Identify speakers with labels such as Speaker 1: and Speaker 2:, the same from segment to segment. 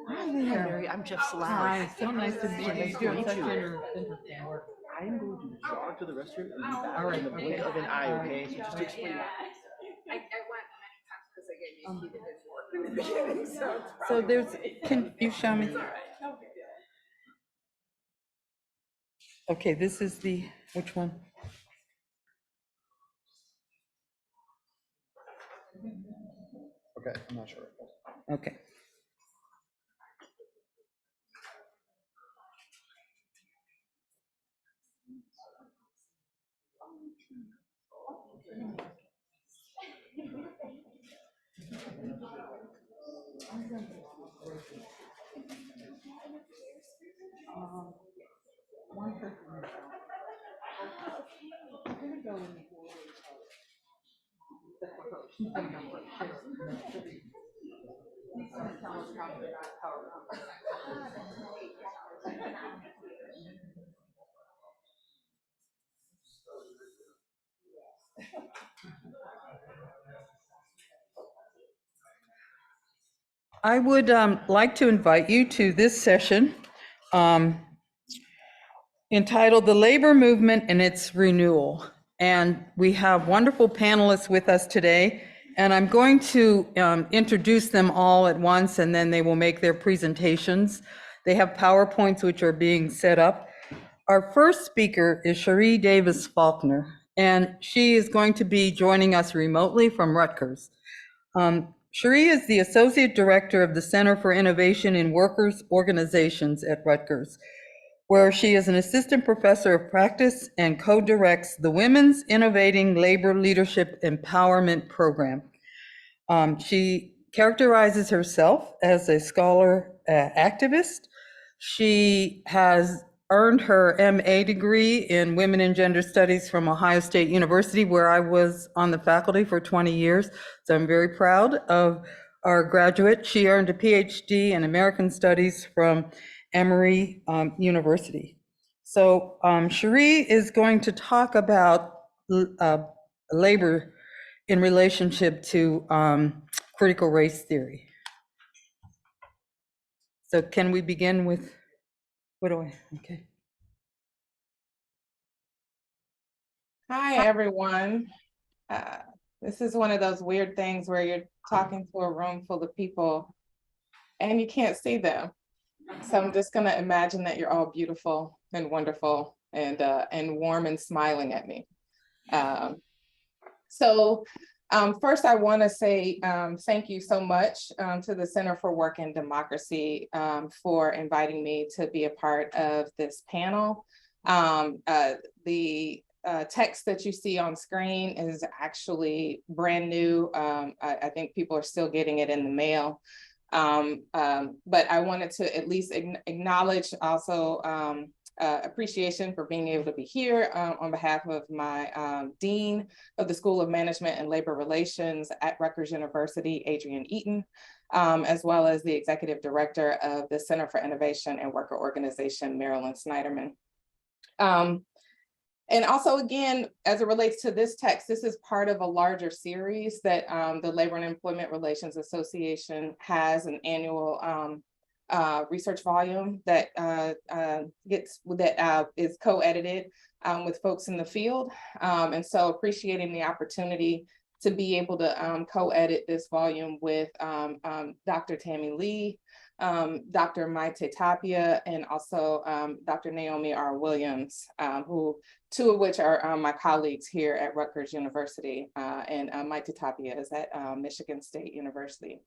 Speaker 1: Hi there.
Speaker 2: I'm Jeff Salau.
Speaker 1: Hi, so nice to meet you.
Speaker 2: Nice
Speaker 1: You're
Speaker 2: to
Speaker 1: doing
Speaker 2: meet
Speaker 1: such
Speaker 2: you.
Speaker 1: interesting work.
Speaker 2: I'm going to jog to the restroom and be back
Speaker 1: All right,
Speaker 2: in the blink
Speaker 1: okay.
Speaker 2: of an eye, okay? So just to explain that.
Speaker 3: I went many times because I gave me his work in the beginning, so it's
Speaker 1: So
Speaker 3: probably
Speaker 1: there's, can you show me? Okay, this is the, which one?
Speaker 2: Okay, I'm not sure.
Speaker 1: Okay. I would like to invite you to this session entitled The Labor Movement and Its Renewal. And we have wonderful panelists with us today, and I'm going to introduce them all at once, and then they will make their presentations. They have PowerPoints which are being set up. Our first speaker is Cherie Davis Faulkner, and she is going to be joining us remotely from Rutgers. Cherie is the Associate Director of the Center for Innovation in Workers' Organizations at Rutgers, where she is an Assistant Professor of Practice and co-directs the Women's Innovating Labor Leadership Empowerment Program. She characterizes herself as a scholar activist. She has earned her MA degree in Women and Gender Studies from Ohio State University, where I was on the faculty for 20 years. So I'm very proud of our graduate. She earned a PhD in American Studies from Emory University. So Cherie is going to talk about labor in relationship to critical race theory. So can we begin with, okay.
Speaker 4: Hi, everyone. This is one of those weird things where you're talking to a room full of people and you can't see them. So I'm just gonna imagine that you're all beautiful and wonderful and warm and smiling at me. First I wanna say thank you so much to the Center for Work and Democracy for inviting me to be a part of this panel. The text that you see on screen is actually brand new. I think people are still getting it in the mail. But I wanted to at least acknowledge also appreciation for being able to be here on behalf of my Dean of the School of Management and Labor Relations at Rutgers University, Adrian Eaton, as well as the Executive Director of the Center for Innovation and Worker Organization, Marilyn Snyderman. And also, again, as it relates to this text, this is part of a larger series that the Labor and Employment Relations Association has, an annual research volume that is co-edited with folks in the field. And so appreciating the opportunity to be able to co-edit this volume with Dr. Tammy Lee, Dr. Maite Tapia, and also Dr. Naomi R. Williams, two of which are my colleagues here at Rutgers University, and Maite Tapia is at Michigan State University.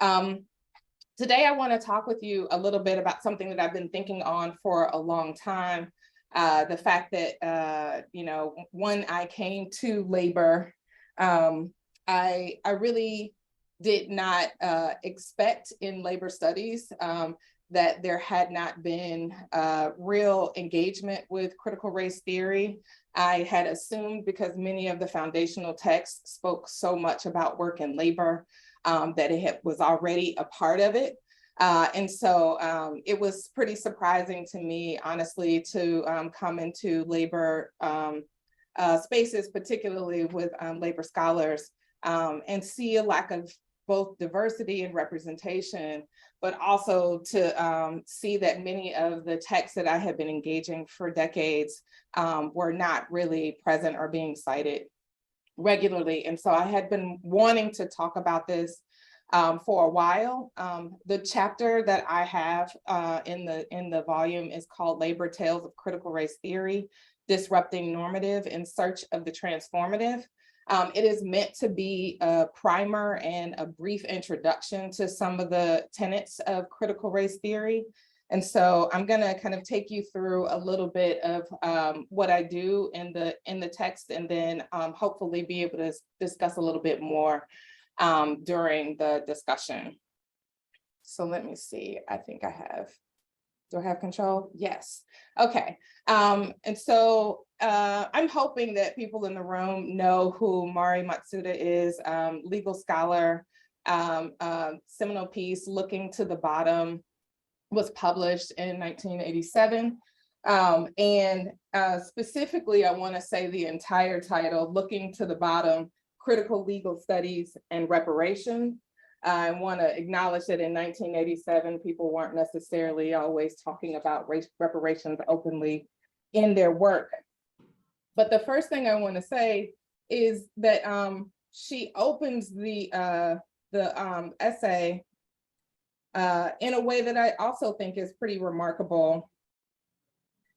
Speaker 4: Today I want to talk with you a little bit about something that I've been thinking on for a long time. The fact that, when I came to labor, I really did not expect in labor studies that there had not been real engagement with critical race theory. I had assumed, because many of the foundational texts spoke so much about work and labor, that it was already a part of it. And so it was pretty surprising to me, honestly, to come into labor spaces, particularly with labor scholars, and see a lack of both diversity and representation, but also to see that many of the texts that I have been engaging for decades were not really present or being cited regularly. And so I had been wanting to talk about this for a while. The chapter that I have in the volume is called Labor Tales of Critical Race Theory, Disrupting Normative in Search of the Transformative. It is meant to be a primer and a brief introduction to some of the tenets of critical race theory. And so I'm going to kind of take you through a little bit of what I do in the text, and then hopefully be able to discuss a little bit more during the discussion. So let me see, I think I have, do I have control? Yes. Okay. And so I'm hoping that people in the room know who Mari Matsuda is, legal scholar, seminal piece, Looking to the Bottom, was published in 1987. And specifically, I want to say the entire title, Looking to the Bottom, Critical Legal Studies and Reparation. I want to acknowledge that in 1987, people weren't necessarily always talking about race reparations openly in their work. But the first thing I want to say is that she opens the essay in a way that I also think is pretty remarkable.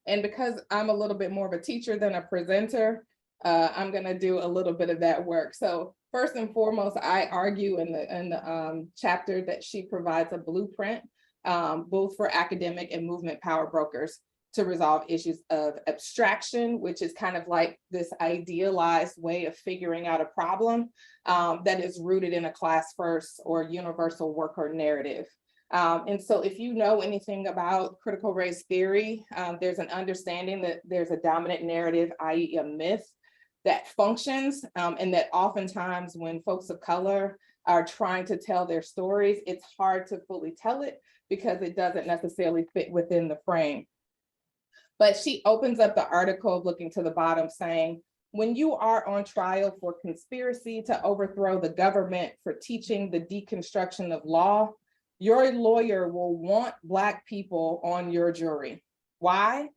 Speaker 4: And because I'm a little bit more of a teacher than a presenter, I'm going to do a little bit of that work. So first and foremost, I argue in the chapter that she provides a blueprint, both for academic and movement power brokers, to resolve issues of abstraction, which is kind of like this idealized way of figuring out a problem that is rooted in a class first or universal worker narrative. And so if you know anything about critical race theory, there's an understanding that there's a dominant narrative, i.e. a myth, that functions, and that oftentimes when folks of color are trying to tell their stories, it's hard to fully tell it because it doesn't necessarily fit within the frame. But she opens up the article, Looking to the Bottom, saying, when you are on trial for conspiracy to overthrow the government for teaching the deconstruction of law, your lawyer will want Black people on your jury. Why?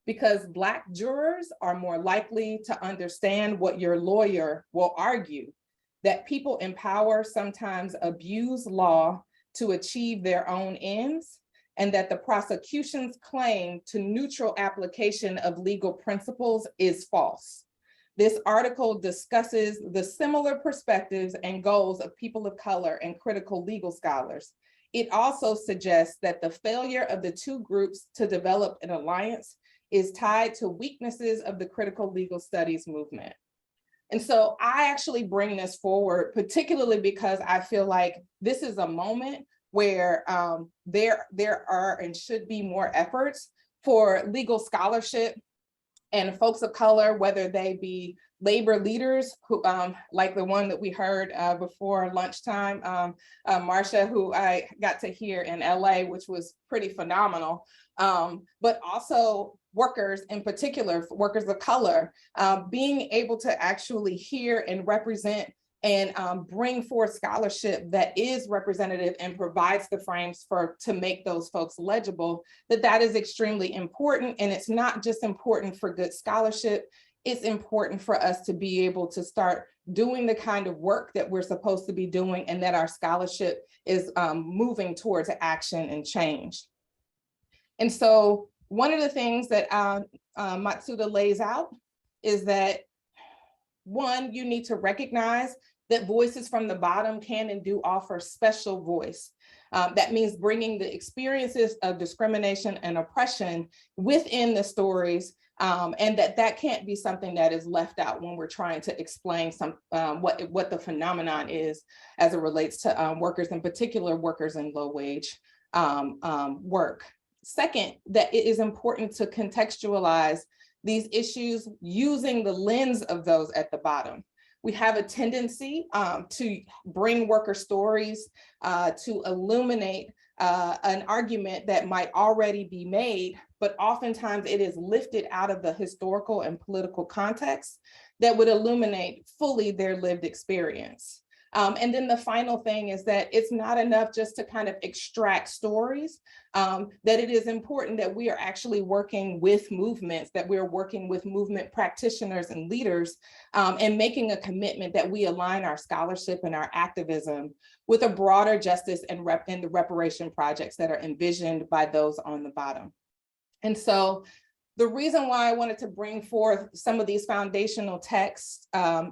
Speaker 4: Because Black jurors are more likely to understand what your lawyer will argue, that people in power sometimes abuse law to achieve their own ends, and that the prosecution's claim to neutral application of legal principles is false. This article discusses the similar perspectives and goals of people of color and critical legal scholars. It also suggests that the failure of the two groups to develop an alliance is tied to weaknesses of the critical legal studies movement. And so I actually bring this forward, particularly because I feel like this is a moment where there are and should be more efforts for legal scholarship and folks of color, whether they be labor leaders who, like the one that we heard before lunchtime, Marcia, who I got to hear in LA, which was pretty phenomenal, but also workers, in particular, workers of color, being able to actually hear and represent and bring forth scholarship that is representative and provides the frames to make those folks legible, that is extremely important. And it's not just important for good scholarship, it's important for us to be able to start doing the kind of work that we're supposed to be doing, and that our scholarship is moving towards action and change. And so one of the things that Matsuda lays out is that, one, you need to recognize that voices from the bottom can and do offer special voice. That means bringing the experiences of discrimination and oppression within the stories, and that can't be something that is left out when we're trying to explain what the phenomenon is as it relates to workers, in particular workers in low wage work. Second, that it is important to contextualize these issues using the lens of those at the bottom. We have a tendency to bring worker stories to illuminate an argument that might already be made, but oftentimes it is lifted out of the historical and political context that would illuminate fully their lived experience. And then the final thing is that it's not enough just to kind of extract stories, that it is important that we are actually working with movements, that we're working with movement practitioners and leaders, and making a commitment that we align our scholarship and our activism with a broader justice and the reparation projects that are envisioned by those on the bottom. And so the reason why I wanted to bring forth some of these foundational texts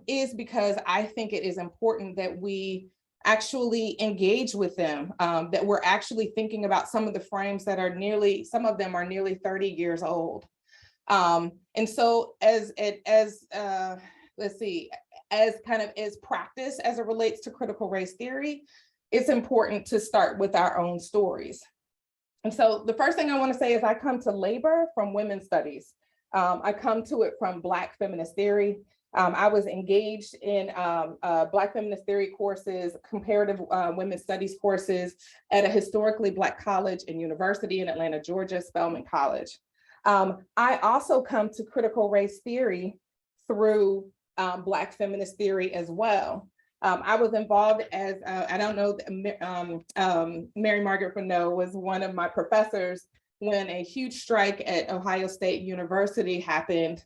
Speaker 4: is because I think it is important that we actually engage with them, that we're actually thinking about some of the frames that are some of them are nearly 30 years old. And so as practice as it relates to critical race theory, it's important to start with our own stories. And so the first thing I want to say is I come to labor from women's studies. I come to it from Black feminist theory. I was engaged in Black feminist theory courses, comparative women's studies courses at a historically Black college and university in Atlanta, Georgia, Spelman College. I also come to critical race theory through Black feminist theory as well. I was involved as, I don't know, Mary Margaret Renaud was one of my professors when a huge strike at Ohio State University happened.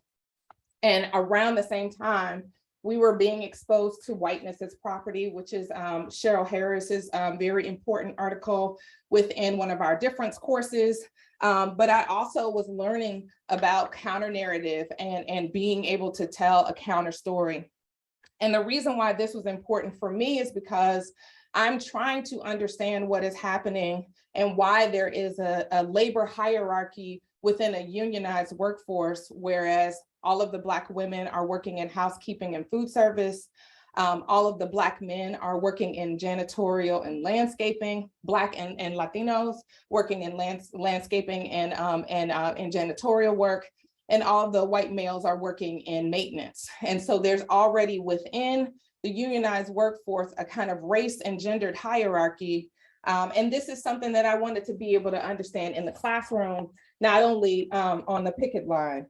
Speaker 4: And around the same time, we were being exposed to whiteness as property, which is Cheryl Harris's very important article within one of our difference courses. But I also was learning about counter narrative and being able to tell a counter story. And the reason why this was important for me is because I'm trying to understand what is happening and why there is a labor hierarchy within a unionized workforce, whereas all of the Black women are working in housekeeping and food service. All of the Black men are working in janitorial and landscaping, Black and Latinos working in landscaping and in janitorial work. And all of the white males are working in maintenance. And so there's already within the unionized workforce a kind of race and gendered hierarchy. And this is something that I wanted to be able to understand in the classroom, not only on the picket line.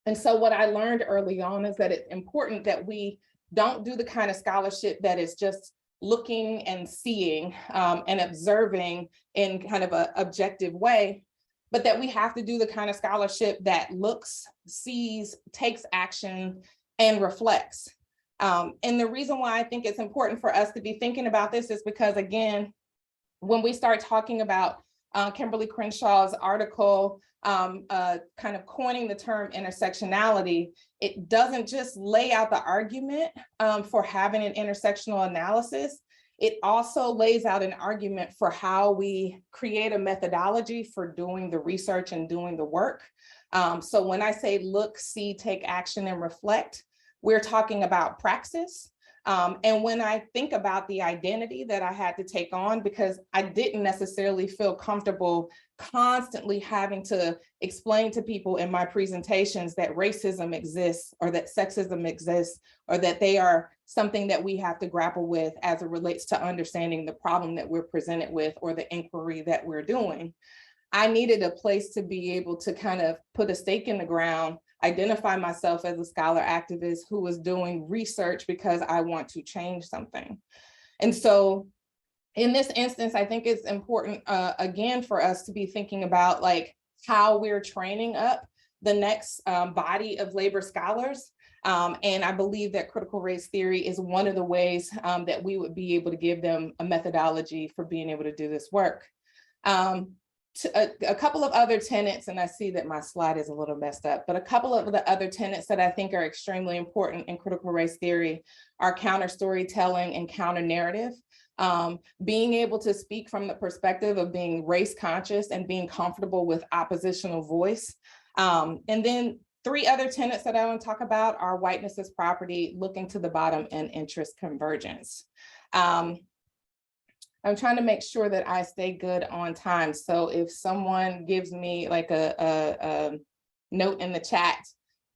Speaker 4: And so what I learned early on is that it's important that we don't do the kind of scholarship that is just looking and seeing and observing in kind of an objective way, but that we have to do the kind of scholarship that looks, sees, takes action, and reflects. And the reason why I think it's important for us to be thinking about this is because, again, when we start talking about Kimberly Crenshaw's article, kind of coining the term intersectionality, it doesn't just lay out the argument for having an intersectional analysis. It also lays out an argument for how we create a methodology for doing the research and doing the work. So when I say look, see, take action, and reflect, we're talking about praxis. And when I think about the identity that I had to take on, because I didn't necessarily feel comfortable constantly having to explain to people in my presentations that racism exists or that sexism exists or that they are something that we have to grapple with as it relates to understanding the problem that we're presented with or the inquiry that we're doing. I needed a place to be able to kind of put a stake in the ground, identify myself as a scholar activist who was doing research because I want to change something. And so in this instance, I think it's important, again, for us to be thinking about like how we're training up the next body of labor scholars. And I believe that critical race theory is one of the ways that we would be able to give them a methodology for being able to do this work. A couple of other tenets, and I see that my slide is a little messed up, but a couple of the other tenets that I think are extremely important in critical race theory are counter storytelling and counter narrative. Being able to speak from the perspective of being race conscious and being comfortable with oppositional voice. And then three other tenets that I want to talk about are whiteness as property, looking to the bottom, and interest convergence. I'm trying to make sure that I stay good on time. So if someone gives me like a note in the chat,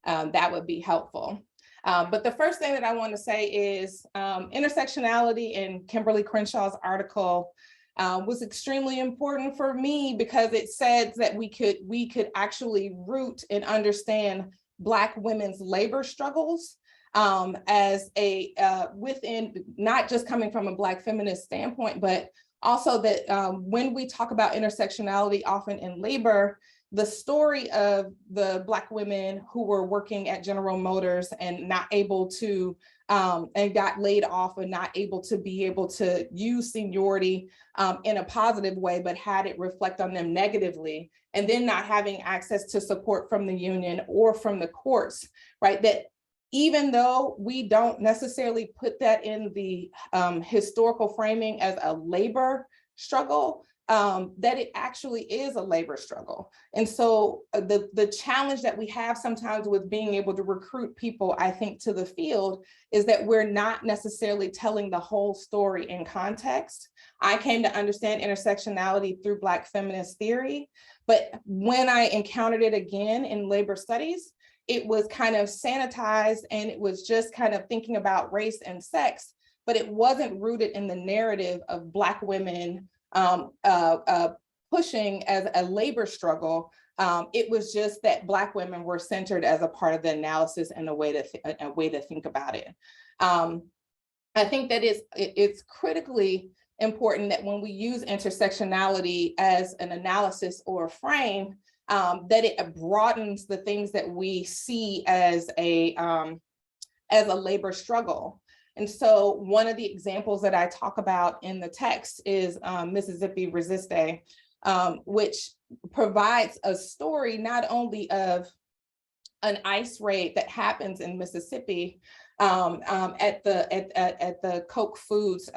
Speaker 4: that would be helpful. But the first thing that I want to say is intersectionality in Kimberly Crenshaw's article was extremely important for me because it said that we could actually root and understand Black women's labor struggles as a within, not just coming from a Black feminist standpoint, but also that when we talk about intersectionality, often in labor, the story of the Black women who were working at General Motors and not able to, and got laid off and not able to use seniority in a positive way, but had it reflect on them negatively, and then not having access to support from the union or from the courts, right? That even though we don't necessarily put that in the historical framing as a labor struggle, that it actually is a labor struggle. And so the challenge that we have sometimes with being able to recruit people, I think, to the field is that we're not necessarily telling the whole story in context. I came to understand intersectionality through Black feminist theory, but when I encountered it again in labor studies, it was kind of sanitized and it was just kind of thinking about race and sex, but it wasn't rooted in the narrative of Black women pushing as a labor struggle. It was just that Black women were centered as a part of the analysis and a way to think about it. I think that it's critically important that when we use intersectionality as an analysis or a frame, that it broadens the things that we see as a labor struggle. And so one of the examples that I talk about in the text is Mississippi Resiste, which provides a story not only of an ICE raid that happens in Mississippi at the Coke Foods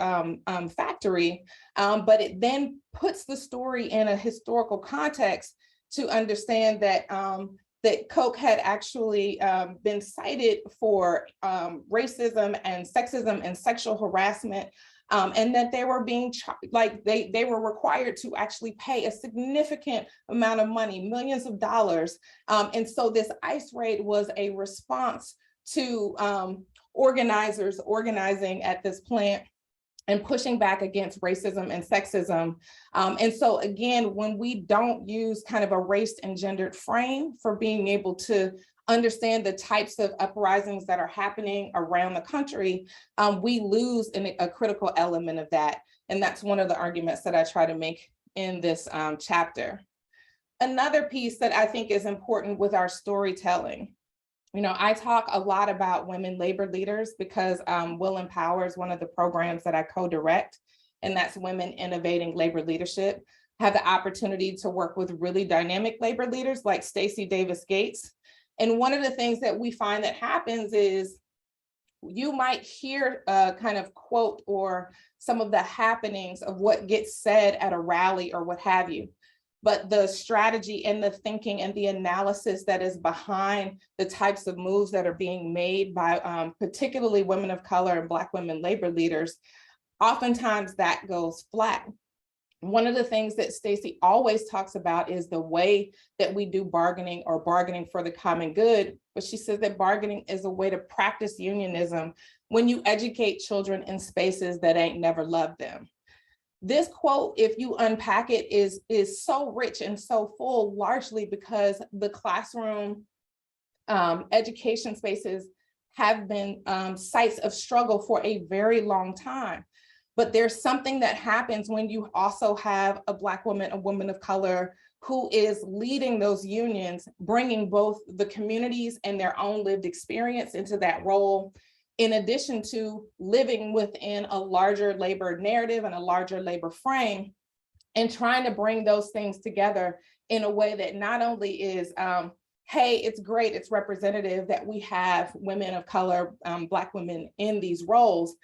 Speaker 4: factory, but it then puts the story in a historical context to understand that that Coke had actually been cited for racism and sexism and sexual harassment, and that they were being they were required to actually pay a significant amount of money, millions of dollars. And so this ICE raid was a response to organizers organizing at this plant and pushing back against racism and sexism. And so again, when we don't use kind of a race and gendered frame for being able to understand the types of uprisings that are happening around the country, we lose a critical element of that. And that's one of the arguments that I try to make in this chapter. Another piece that I think is important with our storytelling. You know, I talk a lot about women labor leaders because Will Empower is one of the programs that I co-direct, and that's Women Innovating Labor Leadership. I have the opportunity to work with really dynamic labor leaders like Stacey Davis Gates. And one of the things that we find that happens is you might hear a kind of quote or some of the happenings of what gets said at a rally or what have you. But the strategy and the thinking and the analysis that is behind the types of moves that are being made by particularly women of color and Black women labor leaders, oftentimes that goes flat. One of the things that Stacey always talks about is the way that we do bargaining or bargaining for the common good. But she says that bargaining is a way to practice unionism when you educate children in spaces that ain't never loved them. This quote, if you unpack it, is so rich and so full, largely because the classroom education spaces have been sites of struggle for a very long time. But there's something that happens when you also have a Black woman, a woman of color, who is leading those unions, bringing both the communities and their own lived experience into that role, in addition to living within a larger labor narrative and a larger labor frame, and trying to bring those things together in a way that not only is, hey, it's great, it's representative that we have women of color, Black women in these roles,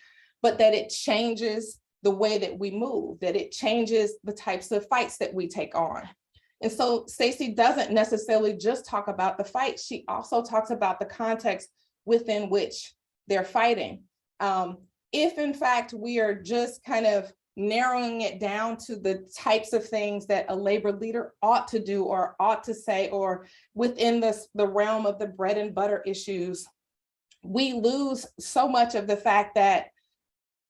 Speaker 4: but that it changes the way that we move, that it changes the types of fights that we take on. And so Stacey doesn't necessarily just talk about the fight, she also talks about the context within which they're fighting. If in fact we are just kind of narrowing it down to the types of things that a labor leader ought to do or ought to say, or within the realm of the bread and butter issues, we lose so much of the fact that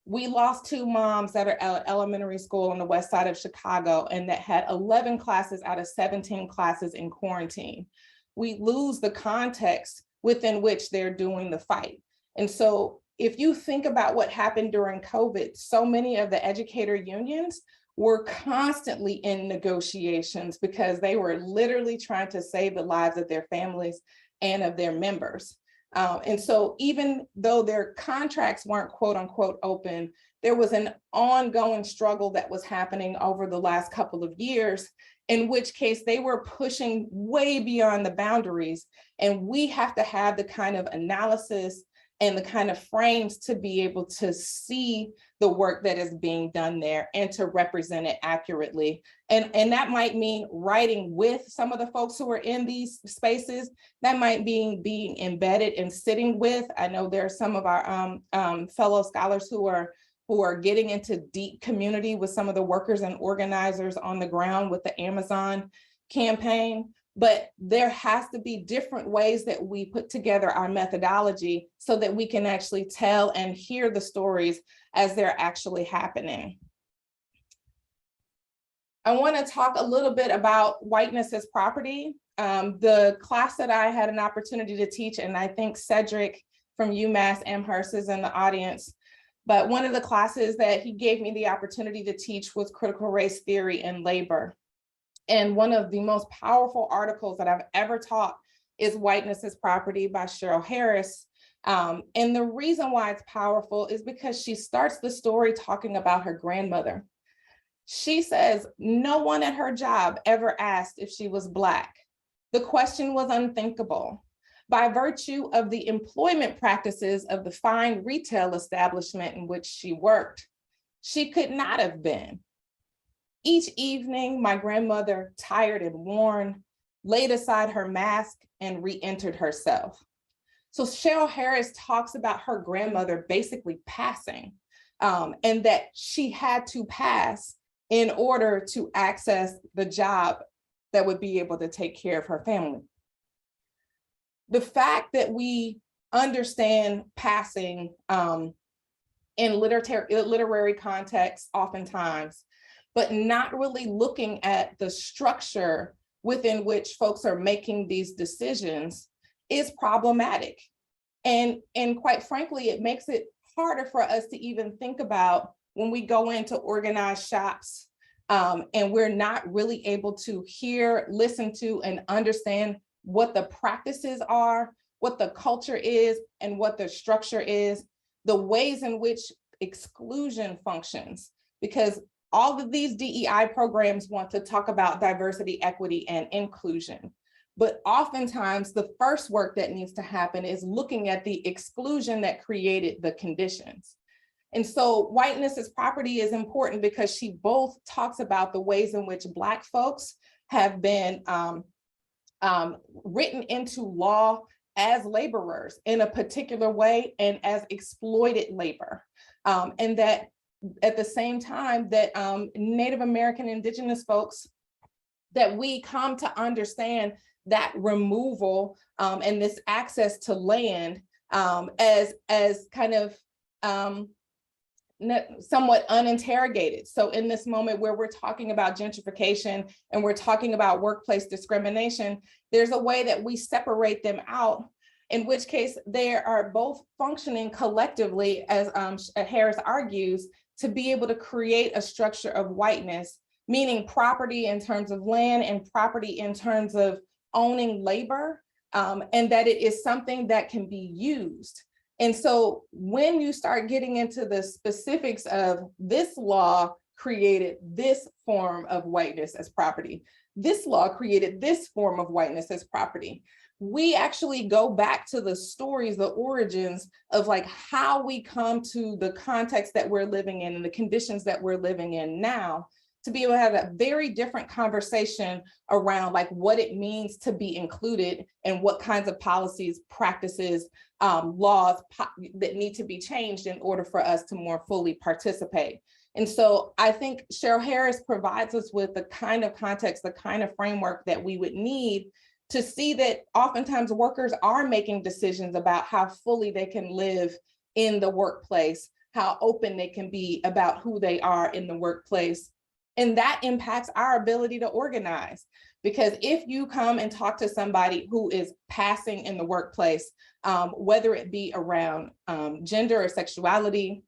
Speaker 4: we lost 2 moms that are at elementary school on the west side of Chicago and that had 11 classes out of 17 classes in quarantine. We lose the context within which they're doing the fight. And so if you think about what happened during COVID, so many of the educator unions were constantly in negotiations because they were literally trying to save the lives of their families and of their members. And so even though their contracts weren't quote unquote open, there was an ongoing struggle that was happening over the last couple of years, in which case they were pushing way beyond the boundaries. And we have to have the kind of analysis and the kind of frames to be able to see the work that is being done there and to represent it accurately. And that might mean writing with some of the folks who are in these spaces. That might mean being embedded and sitting with. I know there are some of our fellow scholars who are getting into deep community with some of the workers and organizers on the ground with the Amazon campaign. But there has to be different ways that we put together our methodology so that we can actually tell and hear the stories as they're actually happening. I want to talk a little bit about whiteness as property. The class that I had an opportunity to teach, and I think Cedric from UMass Amherst is in the audience, but one of the classes that he gave me the opportunity to teach was critical race theory and labor. And one of the most powerful articles that I've ever taught is Whiteness as Property by Cheryl Harris. And the reason why it's powerful is because she starts the story talking about her grandmother. She says no one at her job ever asked if she was Black. The question was unthinkable. By virtue of the employment practices of the fine retail establishment in which she worked, she could not have been. Each evening, my grandmother, tired and worn, laid aside her mask and re-entered herself. So Cheryl Harris talks about her grandmother basically passing, and that she had to pass in order to access the job that would be able to take care of her family. The fact that we understand passing in literary context oftentimes, but not really looking at the structure within which folks are making these decisions is problematic. And quite frankly, it makes it harder for us to even think about when we go into organized shops and we're not really able to hear, listen to, and understand what the practices are, what the culture is, and what the structure is, the ways in which exclusion functions. Because all of these DEI programs want to talk about diversity, equity, and inclusion. But oftentimes the first work that needs to happen is looking at the exclusion that created the conditions. And so whiteness as property is important because she both talks about the ways in which Black folks have been written into law as laborers in a particular way and as exploited labor. And that at the same time that Native American Indigenous folks, that we come to understand that removal and this access to land as kind of somewhat uninterrogated. So in this moment where we're talking about gentrification and we're talking about workplace discrimination, there's a way that we separate them out, in which case they are both functioning collectively, as Harris argues, to be able to create a structure of whiteness, meaning property in terms of land and property in terms of owning labor, and that it is something that can be used. And so when you start getting into the specifics of this law created this form of whiteness as property, this law created this form of whiteness as property, we actually go back to the stories, the origins of like how we come to the context that we're living in and the conditions that we're living in now, to be able to have a very different conversation around like what it means to be included and what kinds of policies, practices, laws that need to be changed in order for us to more fully participate. And so I think Cheryl Harris provides us with the kind of context, the kind of framework that we would need to see that oftentimes workers are making decisions about how fully they can live in the workplace, how open they can be about who they are in the workplace, And that impacts our ability to organize. Because if you come and talk to somebody who is passing in the workplace, whether it be around gender or sexuality,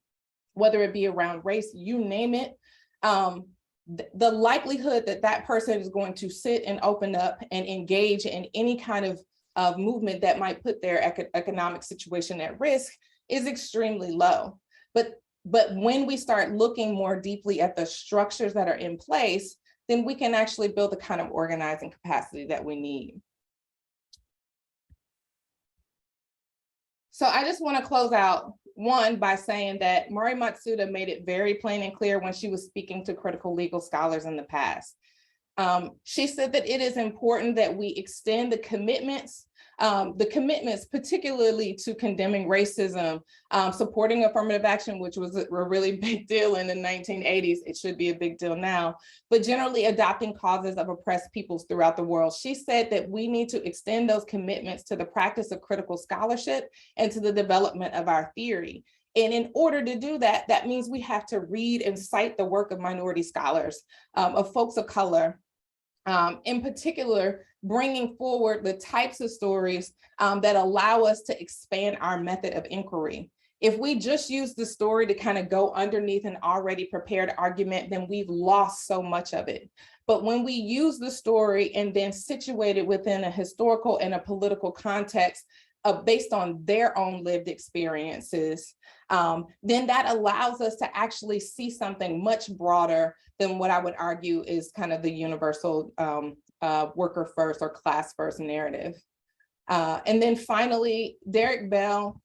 Speaker 4: whether it be around race, you name it, the likelihood that that person is going to sit and open up and engage in any kind of movement that might put their economic situation at risk is extremely low. But when we start looking more deeply at the structures that are in place, then we can actually build the kind of organizing capacity that we need. So I just want to close out, one, by saying that Mari Matsuda made it very plain and clear when she was speaking to critical legal scholars in the past. She said that it is important that we extend the commitments particularly to condemning racism, supporting affirmative action, which was a really big deal in the 1980s. It should be a big deal now, but generally adopting causes of oppressed peoples throughout the world. She said that we need to extend those commitments to the practice of critical scholarship and to the development of our theory. And in order to do that, that means we have to read and cite the work of minority scholars, of folks of color, in particular, bringing forward the types of stories that allow us to expand our method of inquiry. If we just use the story to kind of go underneath an already prepared argument, then we've lost so much of it. But when we use the story and then situate it within a historical and a political context, based on their own lived experiences, then that allows us to actually see something much broader than what I would argue is kind of the universal worker first or class first narrative. And then finally, Derek Bell,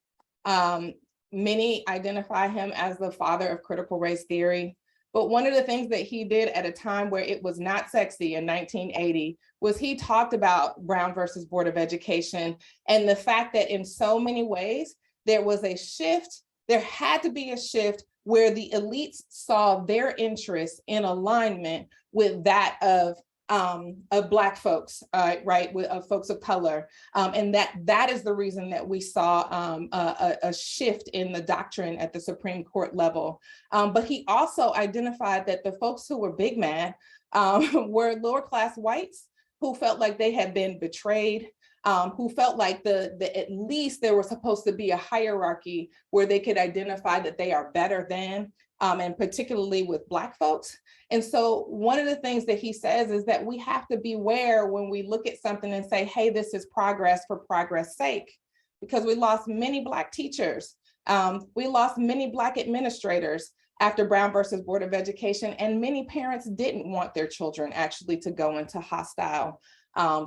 Speaker 4: many identify him as the father of critical race theory. But one of the things that he did at a time where it was not sexy in 1980 was he talked about Brown versus Board of Education and the fact that in so many ways, there was a shift, there had to be a shift where the elites saw their interests in alignment with that of Black folks, right, of folks of color. And that is the reason that we saw a shift in the doctrine at the Supreme Court level. But he also identified that the folks who were big mad were lower class whites who felt like they had been betrayed, who felt like at least there was supposed to be a hierarchy where they could identify that they are better than, and particularly with Black folks. And so one of the things that he says is that we have to beware when we look at something and say, hey, this is progress for progress sake, because we lost many Black teachers. We lost many Black administrators after Brown versus Board of Education, and many parents didn't want their children actually to go into hostile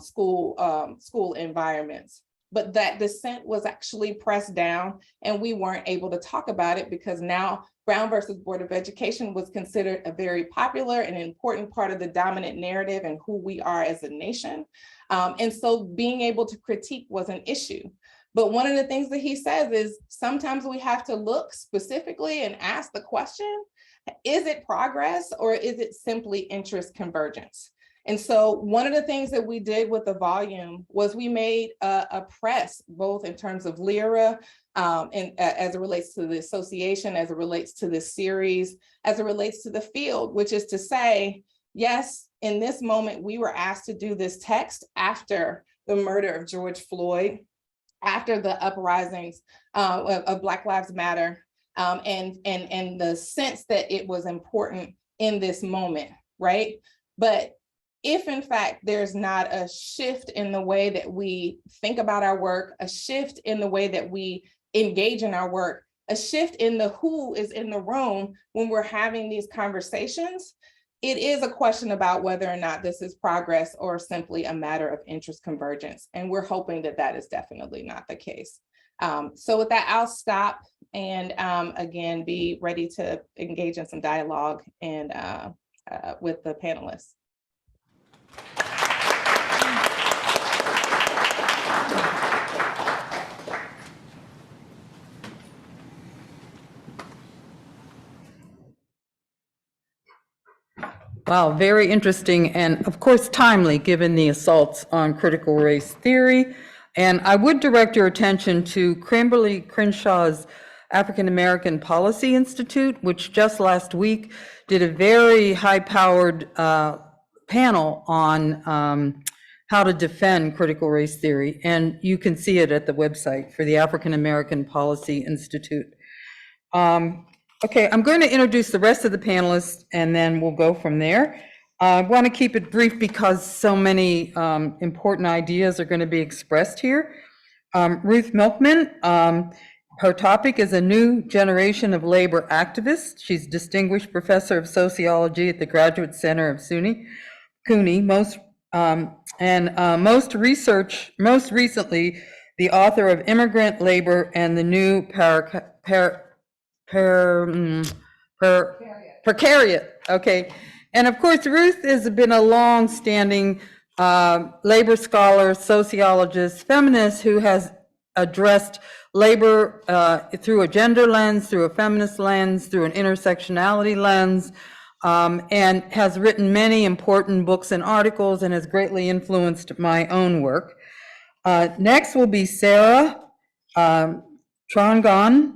Speaker 4: school environments. But that dissent was actually pressed down and we weren't able to talk about it because now Brown versus Board of Education was considered a very popular and important part of the dominant narrative and who we are as a nation. And so being able to critique was an issue. But one of the things that he says is sometimes we have to look specifically and ask the question, is it progress or is it simply interest convergence? And so one of the things that we did with the volume was we made a press, both in terms of LIRA, and as it relates to the association, as it relates to this series, as it relates to the field, which is to say, yes, in this moment, we were asked to do this text after the murder of George Floyd, after the uprisings of Black Lives Matter, and the sense that it was important in this moment, right? But if in fact there's not a shift in the way that we think about our work, a shift in the way that we engage in our work, a shift in the who is in the room when we're having these conversations, it is a question about whether or not this is progress or simply a matter of interest convergence. And we're hoping that that is definitely not the case. So with that, I'll stop and again, be ready to engage in some dialogue and with the panelists.
Speaker 1: Wow, very interesting and of course timely given the assaults on critical race theory. And I would direct your attention to Kimberly Crenshaw's African American Policy Institute, which just last week did a very high-powered panel on how to defend critical race theory. And you can see it at the website for the African American Policy Institute. Okay, I'm going to introduce the rest of the panelists and then we'll go from there. I want to keep it brief because so many important ideas are going to be expressed here. Ruth Milkman, her topic is a new generation of labor activists. She's Distinguished Professor of Sociology at the Graduate Center of CUNY, most recently, the author of Immigrant Labor and the New Precariat. Okay. And of course, Ruth has been a long-standing labor scholar, sociologist, feminist who has addressed labor through a gender lens, through a feminist lens, through an intersectionality lens, and has written many important books and articles and has greatly influenced my own work. Next will be Sarah Trongon,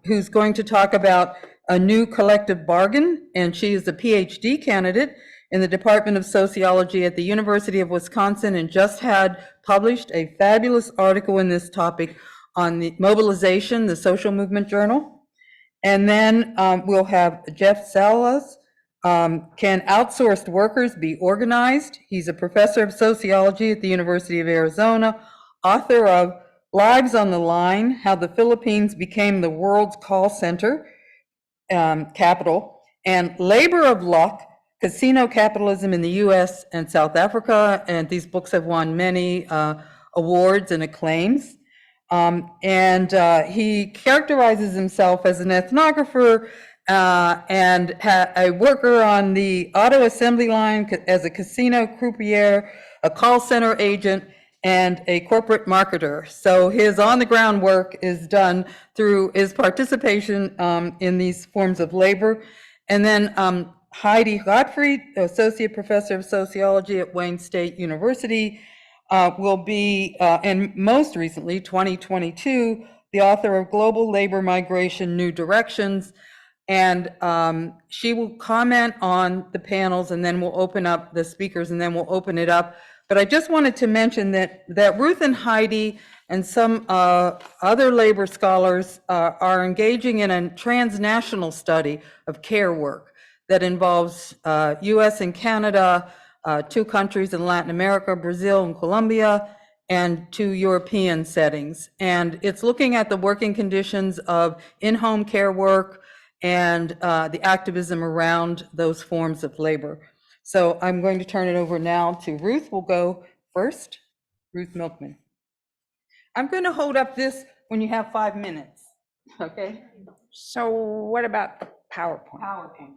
Speaker 1: who's going to talk about a new collective bargain, and she is a PhD candidate in the Department of Sociology at the University of Wisconsin and just had published a fabulous article in this topic on the mobilization, the social movement journal. And then we'll have Jeff Salas. Can outsourced workers be organized? He's a professor of sociology at the University of Arizona, author of Lives on the Line, How the Philippines Became the World's Call Center Capital, and Labor of Luck, Casino Capitalism in the US and South Africa. And these books have won many awards and acclaims. He characterizes himself as an ethnographer and a worker on the auto assembly line as a casino croupier, a call center agent, and a corporate marketer. So his on-the-ground work is done through his participation in these forms of labor. And then Heidi Gottfried, Associate Professor of Sociology at Wayne State University, will be, and most recently, 2022, the author of Global Labor Migration, New Directions. And she will comment on the panels and then we'll open up the speakers and then we'll open it up. But I just wanted to mention that Ruth and Heidi and some other labor scholars are engaging in a transnational study of care work that involves US and Canada, 2 countries in Latin America, Brazil and Colombia, and 2 European settings. And it's looking at the working conditions of in-home care work and the activism around those forms of labor. So I'm going to turn it over now to Ruth. We'll go first. Ruth Milkman. I'm going to hold up this when you have 5 minutes, okay?
Speaker 3: So what about the PowerPoint?
Speaker 1: PowerPoint.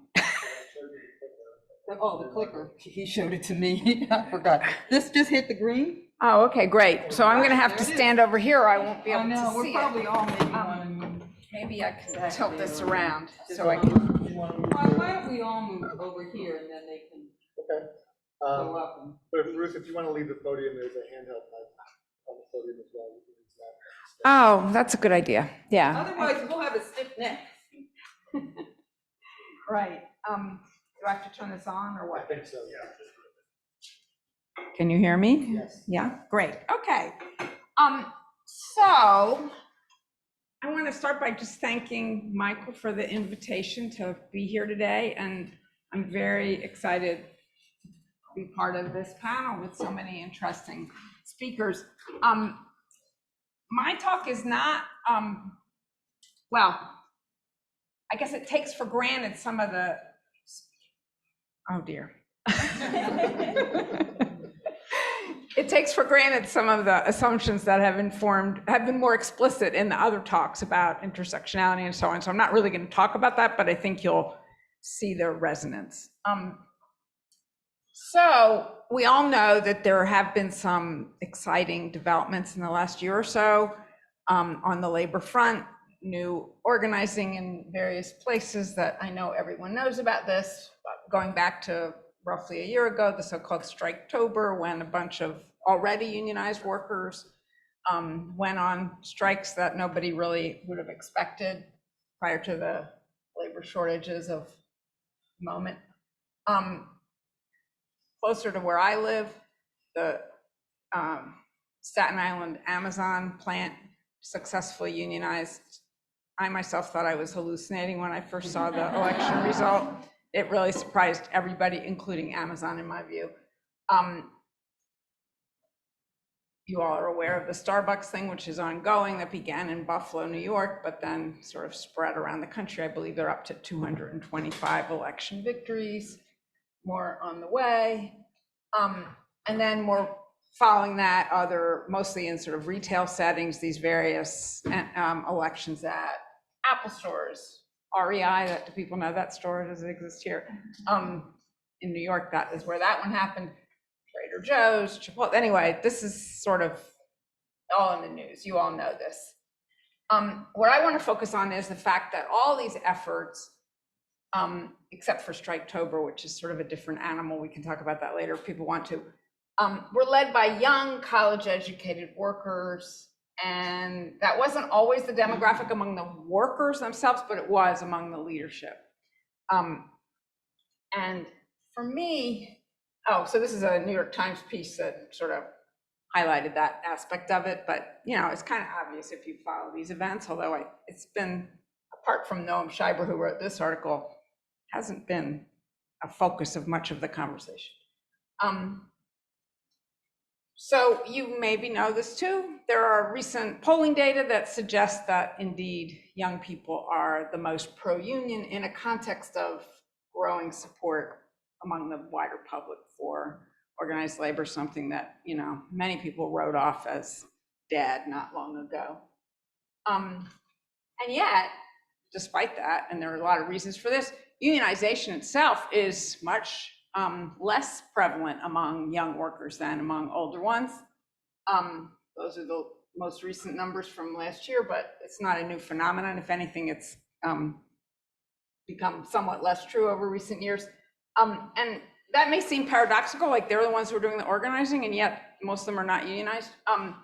Speaker 1: Oh, the clicker. He showed it to me. I forgot. This just hit the green?
Speaker 3: Oh, okay, great. So I'm gonna have to stand over here or I won't be able
Speaker 1: I know,
Speaker 3: to
Speaker 1: we're
Speaker 3: see
Speaker 1: probably
Speaker 3: it.
Speaker 1: all maybe want to move.
Speaker 3: Maybe I can tilt this around so I can.
Speaker 1: Why don't we all move over here and then they can
Speaker 2: Okay.
Speaker 1: go up and.
Speaker 2: But Ruth, if you want to leave the podium, there's a handheld mic on the podium as well. You can use that.
Speaker 3: Oh, that's a good idea. Yeah.
Speaker 1: Otherwise, we'll have a stiff neck.
Speaker 3: Right. Do I have to turn this on or
Speaker 2: I
Speaker 3: what?
Speaker 2: think so, yeah.
Speaker 3: Can you hear me?
Speaker 2: Yes.
Speaker 3: Yeah, great. Okay. So I want to start by just thanking Michael for the invitation to be here today. And I'm very excited to be part of this panel with so many interesting speakers. My talk is not, well, I guess it takes for granted some of the, oh dear. It takes for granted some of the assumptions that have been more explicit in the other talks about intersectionality and so on. So I'm not really going to talk about that, but I think you'll see the resonance. So we all know that there have been some exciting developments in the last year or so on the labor front, new organizing in various places that I know everyone knows about this, going back to roughly a year ago, the so-called Striketober, when a bunch of already unionized workers went on strikes that nobody really would have expected prior to the labor shortages of the moment. Closer to where I live, the Staten Island Amazon plant successfully unionized. I myself thought I was hallucinating when I first saw the election result. It really surprised everybody, including Amazon, in my view. You all are aware of the Starbucks thing, which is ongoing, that began in Buffalo, New York, but then sort of spread around the country. I believe they're up to 225 election victories, more on the way. And then more following that, mostly in sort of retail settings, these various elections at Apple stores, REI, do people know that store? Does it exist here? In New York, that is where that one happened. Trader Joe's, Chipotle. Anyway, this is sort of all in the news. You all know this. What I want to focus on is the fact that all these efforts, except for Striketober, which is sort of a different animal, we can talk about that later if people want to, were led by young college-educated workers. And that wasn't always the demographic among the workers themselves, but it was among the leadership. And for me, so this is a New York Times piece that sort of highlighted that aspect of it, but it's kind of obvious if you follow these events, although it's been, apart from Noam Scheiber, who wrote this article, hasn't been a focus of much of the conversation. So you maybe know this too. There are recent polling data that suggests that indeed young people are the most pro-union in a context of growing support among the wider public for organized labor, something that many people wrote off as dead not long ago. And yet, despite that, and there are a lot of reasons for this, unionization itself is much less prevalent among young workers than among older ones. Those are the most recent numbers from last year, but it's not a new phenomenon. If anything, it's become somewhat less true over recent years. And that may seem paradoxical, like they're the ones who are doing the organizing, and yet most of them are not unionized. I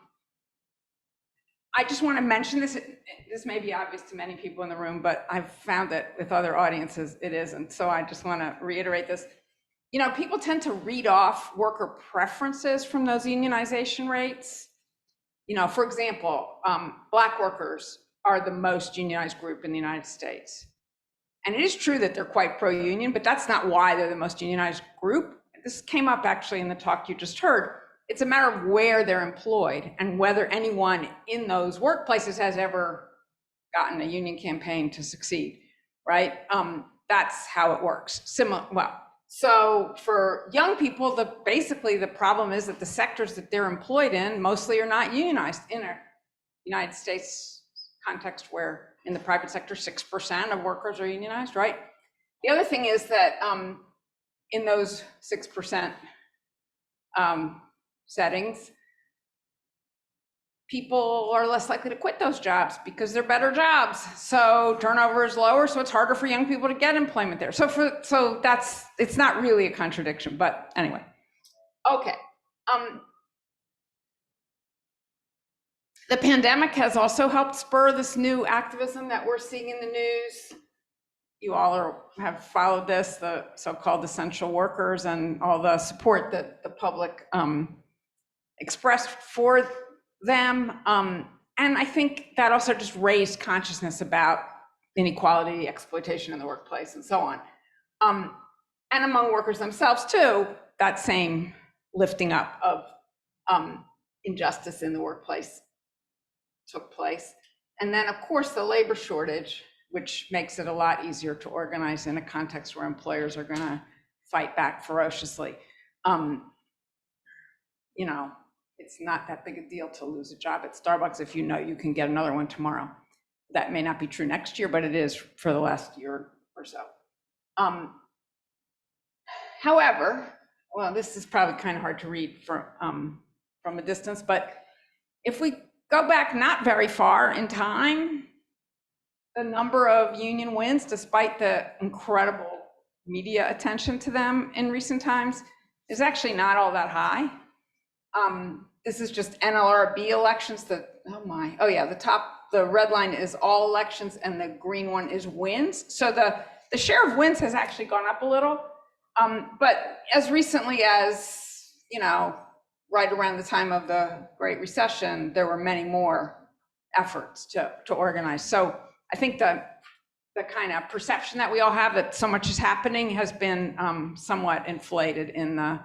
Speaker 3: just want to mention this. This may be obvious to many people in the room, but I've found that with other audiences, it isn't. So I just want to reiterate this. People tend to read off worker preferences from those unionization rates. For example, Black workers are the most unionized group in the United States. And it is true that they're quite pro-union, but that's not why they're the most unionized group. This came up actually in the talk you just heard. It's a matter of where they're employed and whether anyone in those workplaces has ever gotten a union campaign to succeed, right? That's how it works. So for young people, basically the problem is that the sectors that they're employed in mostly are not unionized in a United States context where in the private sector, 6% of workers are unionized, right? The other thing is that in those 6% settings, people are less likely to quit those jobs because they're better jobs. So turnover is lower, so it's harder for young people to get employment there. So it's not really a contradiction, but anyway. Okay. The pandemic has also helped spur this new activism that we're seeing in the news. You all have followed this, the so-called essential workers and all the support that the public expressed for them. And I think that also just raised consciousness about inequality, exploitation in the workplace, and so on. And among workers themselves too, that same lifting up of injustice in the workplace took place. And then of course the labor shortage, which makes it a lot easier to organize in a context where employers are gonna fight back ferociously. It's not that big a deal to lose a job at Starbucks if you know you can get another one tomorrow. That may not be true next year, but it is for the last year or so. However, well, this is probably kind of hard to read from a distance, but if we go back not very far in time, the number of union wins, despite the incredible media attention to them in recent times, is actually not all that high. This is just NLRB elections. The red line is all elections and the green one is wins. So the share of wins has actually gone up a little. But as recently as, right around the time of the Great Recession, there were many more efforts to organize. So I think the kind of perception that we all have that so much is happening has been somewhat inflated in the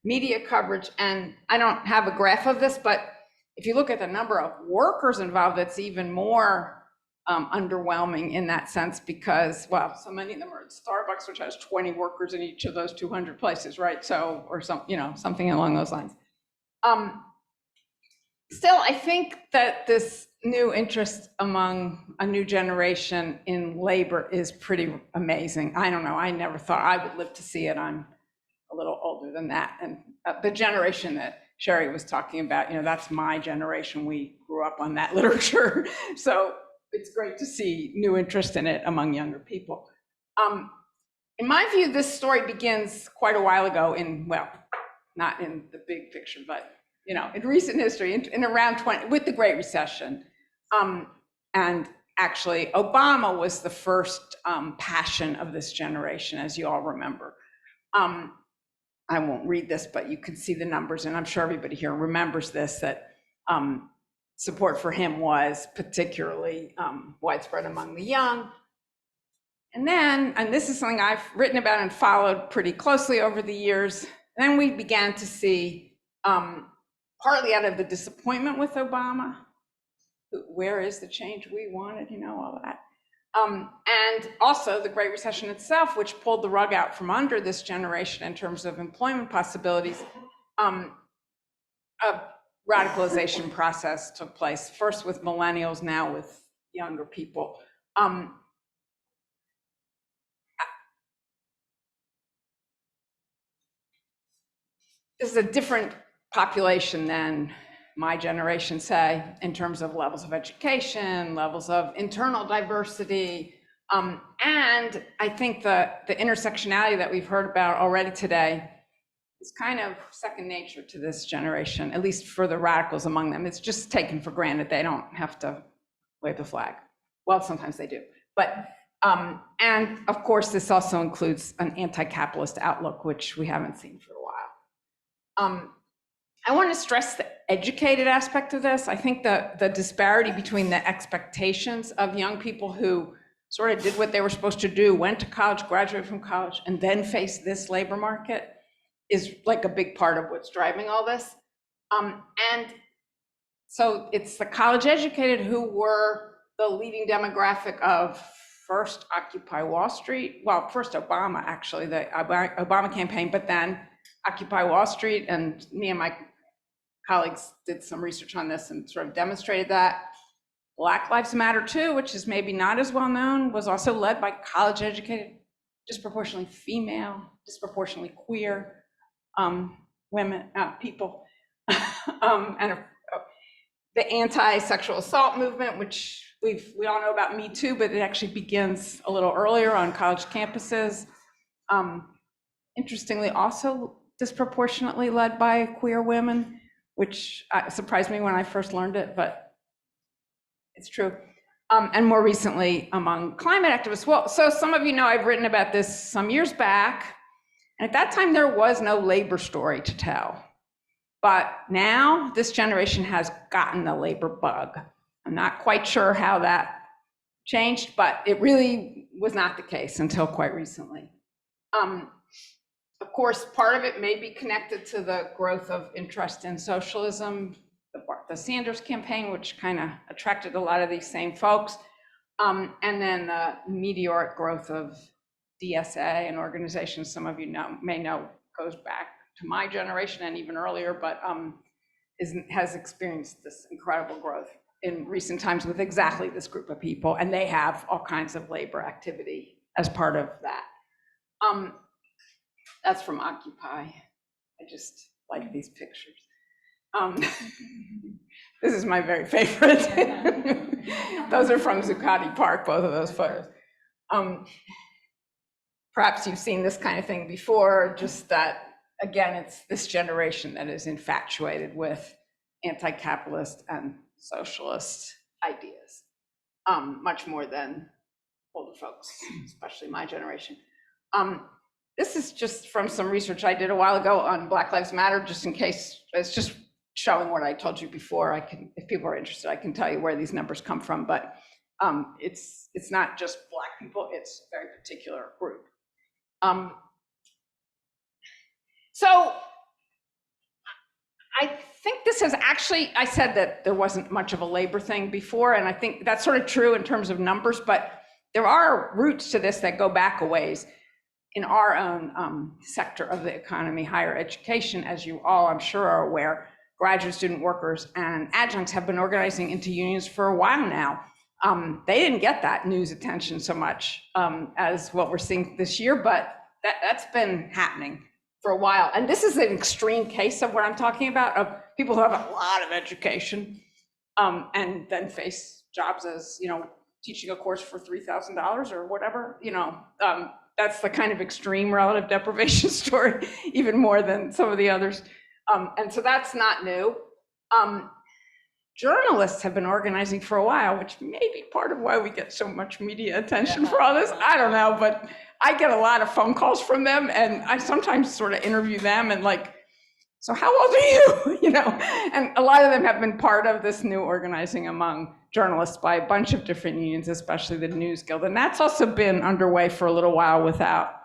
Speaker 3: media coverage. And I don't have a graph of this, but if you look at the number of workers involved, it's even more underwhelming in that sense, because, well, so many of them are at Starbucks, which has 20 workers in each of those 200 places, right? So, or something along those lines. Still, I think that this new interest among a new generation in labor is pretty amazing. I don't know, I never thought I would live to see it. I'm a little older than that. And the generation that Cherie was talking about, that's my generation. We grew up on that literature. So it's great to see new interest in it among younger people. In my view, this story begins quite a while ago not in the big picture, but in recent history, in around with the Great Recession. And actually, Obama was the first passion of this generation, as you all remember. I won't read this, but you can see the numbers, and I'm sure everybody here remembers this, that support for him was particularly widespread among the young. And this is something I've written about and followed pretty closely over the years, then we began to see, partly out of the disappointment with Obama, where is the change we wanted, all that. And also the Great Recession itself, which pulled the rug out from under this generation in terms of employment possibilities. A radicalization process took place, first with millennials, now with younger people. This is a different population than my generation, say, in terms of levels of education, levels of internal diversity. And I think the intersectionality that we've heard about already today is kind of second nature to this generation, at least for the radicals among them. It's just taken for granted. They don't have to wave the flag. Well, sometimes they do. But, and of course, this also includes an anti-capitalist outlook, which we haven't seen for a while. I want to stress the educated aspect of this. I think the disparity between the expectations of young people who sort of did what they were supposed to do, went to college, graduated from college, and then faced this labor market is like a big part of what's driving all this. And so it's the college educated who were the leading demographic of first Occupy Wall Street. Well, first Obama, actually, the Obama campaign, but then Occupy Wall Street, and me and my colleagues did some research on this and sort of demonstrated that. Black Lives Matter too, which is maybe not as well known, was also led by college educated, disproportionately female, disproportionately queer women, people. And the anti-sexual assault movement, which we all know about Me Too, but it actually begins a little earlier on college campuses. Interestingly, also disproportionately led by queer women, which surprised me when I first learned it, but it's true. And more recently among climate activists. Well, so some of you know I've written about this some years back, and at that time there was no labor story to tell. But now this generation has gotten the labor bug. I'm not quite sure how that changed, but it really was not the case until quite recently. Of course, part of it may be connected to the growth of interest in socialism, the Sanders campaign, which kind of attracted a lot of these same folks, and then the meteoric growth of DSA and organizations some of you may know goes back to my generation and even earlier, but has experienced this incredible growth in recent times with exactly this group of people, and they have all kinds of labor activity as part of that. That's from Occupy. I just like these pictures. This is my very favorite. Those are from Zuccotti Park, both of those photos. Perhaps you've seen this kind of thing before, just that again, it's this generation that is infatuated with anti-capitalist and socialist ideas, much more than older folks, especially my generation. This is just from some research I did a while ago on Black Lives Matter, just in case. It's just showing what I told you before. I can, if people are interested, I can tell you where these numbers come from, but it's not just Black people, it's a very particular group. So I think this is actually, I said that there wasn't much of a labor thing before, and I think that's sort of true in terms of numbers, but there are roots to this that go back a ways. In our own sector of the economy, higher education, as you all I'm sure are aware, graduate student workers and adjuncts have been organizing into unions for a while now. They didn't get that news attention so much as what we're seeing this year, but that's been happening for a while. And this is an extreme case of what I'm talking about, of people who have a lot of education and then face jobs as, you know, teaching a course for $3,000 or whatever, you know, that's the kind of extreme relative deprivation story, even more than some of the others. And so that's not new. Journalists have been organizing for a while, which may be part of why we get so much media attention for all this. I don't know, but I get a lot of phone calls from them, and I sometimes sort of interview them and like, so how old are you? You know, and a lot of them have been part of this new organizing among journalists by a bunch of different unions, especially the News Guild. And that's also been underway for a little while without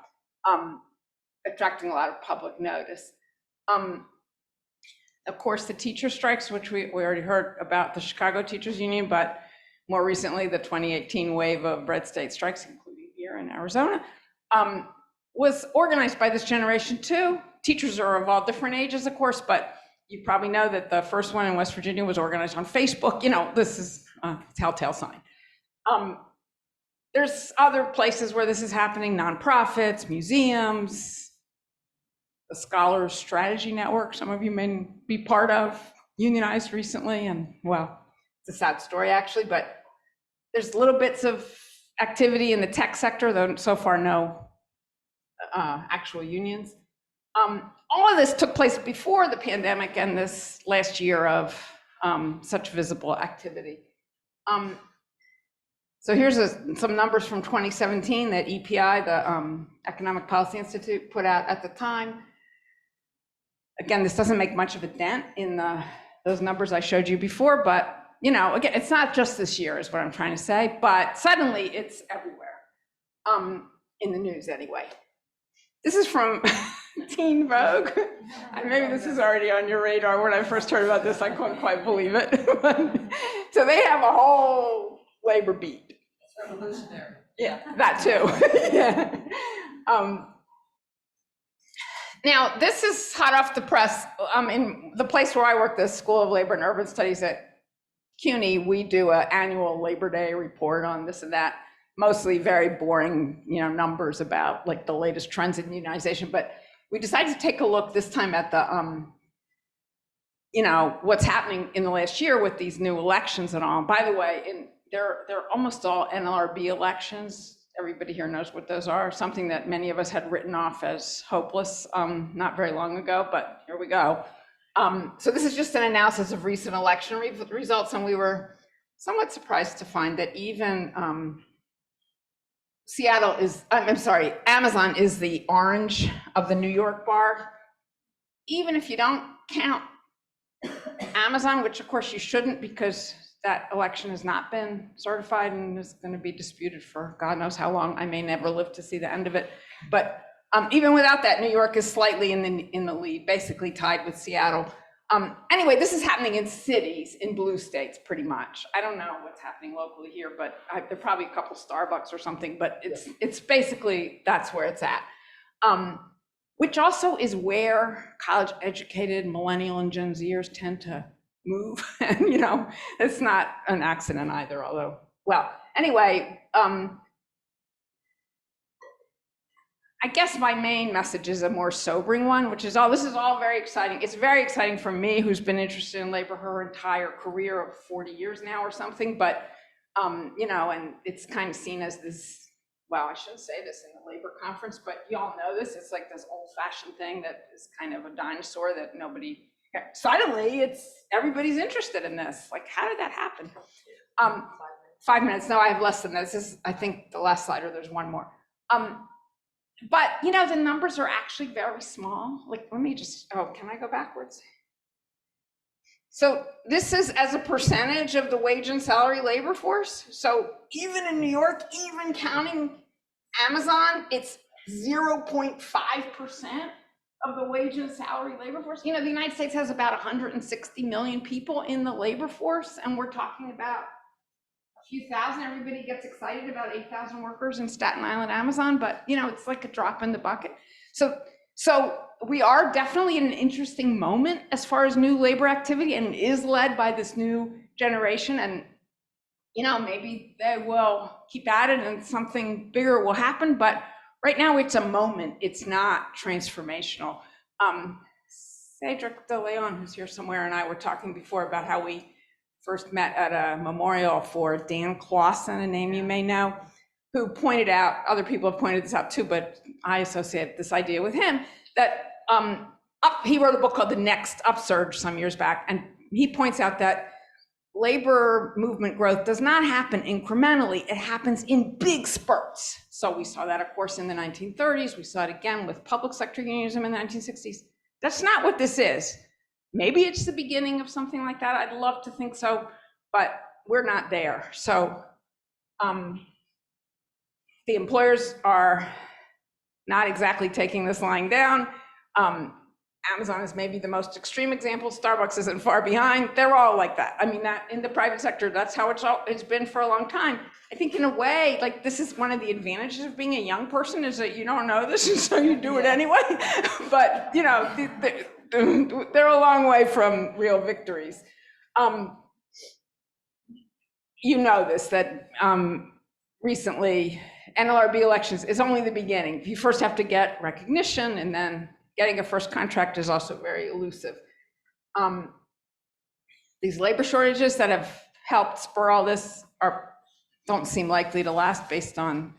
Speaker 3: attracting a lot of public notice. Of course, the teacher strikes, which we already heard about the Chicago Teachers Union, but more recently, the 2018 wave of red state strikes, including here in Arizona, was organized by this generation too. Teachers are of all different ages, of course, but you probably know that the first one in West Virginia was organized on Facebook. You know, this is a telltale sign. There's other places where this is happening, nonprofits, museums, the Scholars Strategy Network, some of you may be part of, unionized recently, and well, it's a sad story actually, but there's little bits of activity in the tech sector, though so far no actual unions. All of this took place before the pandemic and this last year of such visible activity. So here's some numbers from 2017 that EPI, the Economic Policy Institute, put out at the time. Again, this doesn't make much of a dent in those numbers I showed you before, but you know, again, it's not just this year is what I'm trying to say, but suddenly it's everywhere, in the news anyway. This is from Teen Vogue. And maybe this is already on your radar. When I first heard about this, I couldn't quite believe it. So they have a whole labor beat. It's revolutionary. Yeah, that too. Yeah. Now, this is hot off the press. In the place where I work, the School of Labor and Urban Studies at CUNY, we do an annual Labor Day report on this and that. Mostly very boring, you know, numbers about like the latest trends in unionization. But we decided to take a look this time at the, you know, what's happening in the last year with these new elections and all. By the way, they're almost all NLRB elections. Everybody here knows what those are. Something that many of us had written off as hopeless not very long ago, but here we go. So this is just an analysis of recent election results, and we were somewhat surprised to find that even Seattle is, I'm sorry, Amazon is the orange of the New York bar. Even if you don't count Amazon, which of course you shouldn't because that election has not been certified and is going to be disputed for God knows how long. I may never live to see the end of it. But even without that, New York is slightly in the lead, basically tied with Seattle. Anyway, this is happening in cities, in blue states, pretty much. I don't know what's happening locally here, but there are probably a couple Starbucks or something, but it's basically, that's where it's at. Which also is where college-educated millennial and Gen Zers tend to move. And, you know, it's not an accident either, although, well, anyway, I guess my main message is a more sobering one, which is this is all very exciting. It's very exciting for me, who's been interested in labor her entire career of 40 years now or something, but, you know, and it's kind of seen as this well, I shouldn't say this in the labor conference, but you all know this. It's like this old-fashioned thing that is kind of a dinosaur that nobody, suddenly everybody's interested in this. Like, how did that happen? 5 minutes. No, I have less than this. This is, I think, the last slide, or there's one more. But you know, the numbers are actually very small. Like, let me just, oh, can I go backwards? So this is as a percentage of the wage and salary labor force. So even in New York, even counting Amazon, it's 0.5% of the wage and salary labor force. You know, the United States has about 160 million people in the labor force, and we're talking about a few thousand. Everybody gets excited about 8,000 workers in Staten Island, Amazon, but you know, it's like a drop in the bucket. So we are definitely in an interesting moment as far as new labor activity, and it is led by this new generation. And, you know, maybe they will keep at it and something bigger will happen. But right now it's a moment. It's not transformational. Cedric de Leon, who's here somewhere, and I were talking before about how we first met at a memorial for Dan Clausen, a name you may know, who pointed out, other people have pointed this out too, but I associate this idea with him, that he wrote a book called The Next Upsurge some years back, and he points out that labor movement growth does not happen incrementally, it happens in big spurts. So we saw that, of course, in the 1930s, we saw it again with public sector unionism in the 1960s. That's not what this is. Maybe it's the beginning of something like that, I'd love to think so, but we're not there. So the employers are not exactly taking this lying down. Amazon is maybe the most extreme example. Starbucks isn't far behind. They're all like that. I mean, that in the private sector, that's how it's been for a long time. I think in a way, like, this is one of the advantages of being a young person, is that you don't know this, and so you do it anyway. But you know, they're a long way from real victories. You know this, that recently NLRB elections is only the beginning. You first have to get recognition, and then getting a first contract is also very elusive. These labor shortages that have helped spur all this don't seem likely to last, based on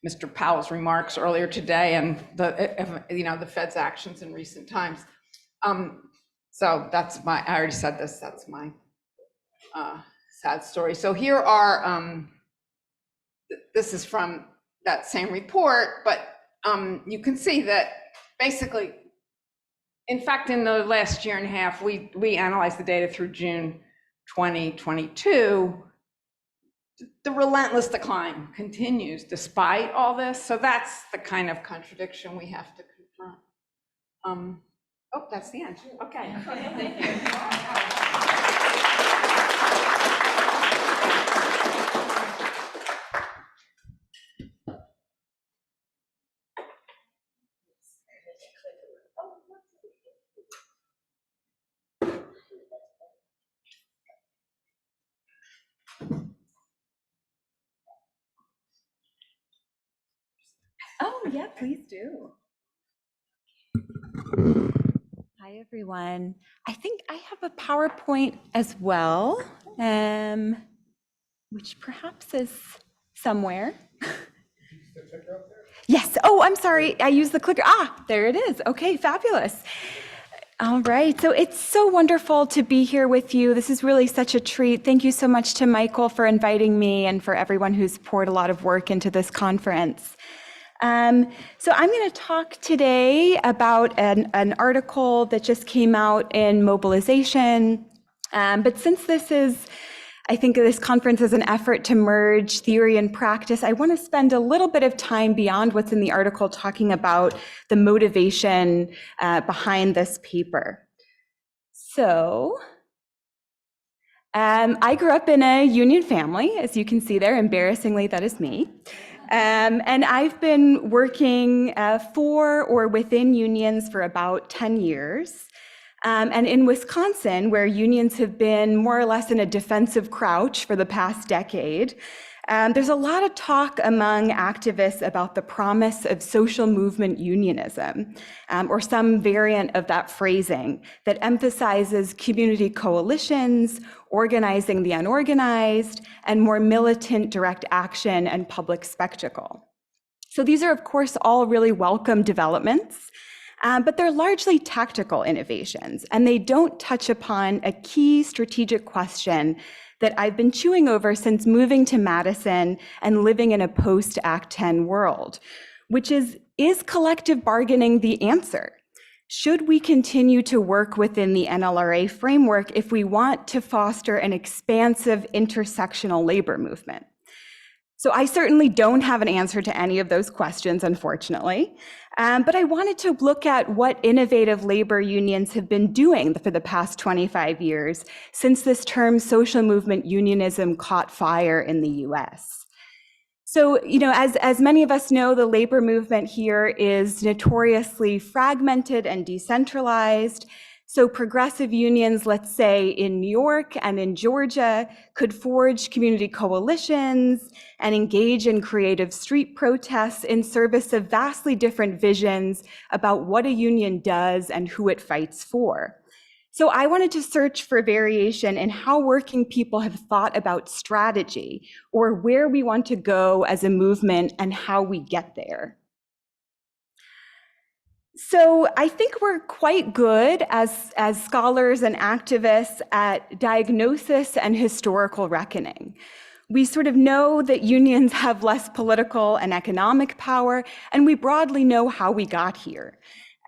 Speaker 3: Mr. Powell's remarks earlier today and the Fed's actions in recent times. So that's I already said this, that's my sad story. So here are, this is from that same report, but you can see that basically, in fact, in the last year and a half, we analyzed the data through June 2022. The relentless decline continues despite all this. So that's the kind of contradiction we have to confront. Oh, that's the end. Okay.
Speaker 5: Oh, yeah, please do. Hi, everyone. I think I have a PowerPoint as well, which perhaps is somewhere. Yes. Oh, I'm sorry. I used the clicker. There it is. Okay, fabulous. All right. So it's so wonderful to be here with you. This is really such a treat. Thank you so much to Michael for inviting me, and for everyone who's poured a lot of work into this conference. So I'm going to talk today about an article that just came out in Mobilization. But since I think this conference is an effort to merge theory and practice, I want to spend a little bit of time beyond what's in the article talking about the motivation behind this paper. So I grew up in a union family, as you can see there. Embarrassingly, that is me. And I've been working for or within unions for about 10 years. And in Wisconsin, where unions have been more or less in a defensive crouch for the past decade, there's a lot of talk among activists about the promise of social movement unionism, or some variant of that phrasing that emphasizes community coalitions, organizing the unorganized, and more militant direct action and public spectacle. So these are, of course, all really welcome developments, but they're largely tactical innovations, and they don't touch upon a key strategic question that I've been chewing over since moving to Madison and living in a post-Act 10 world, which is collective bargaining the answer? Should we continue to work within the NLRA framework if we want to foster an expansive intersectional labor movement? So I certainly don't have an answer to any of those questions, unfortunately, but I wanted to look at what innovative labor unions have been doing for the past 25 years since this term social movement unionism caught fire in the US. So, as many of us know, the labor movement here is notoriously fragmented and decentralized. So progressive unions, let's say in New York and in Georgia, could forge community coalitions and engage in creative street protests in service of vastly different visions about what a union does and who it fights for. So I wanted to search for variation in how working people have thought about strategy, or where we want to go as a movement and how we get there. So I think we're quite good as scholars and activists at diagnosis and historical reckoning. We sort of know that unions have less political and economic power, and we broadly know how we got here.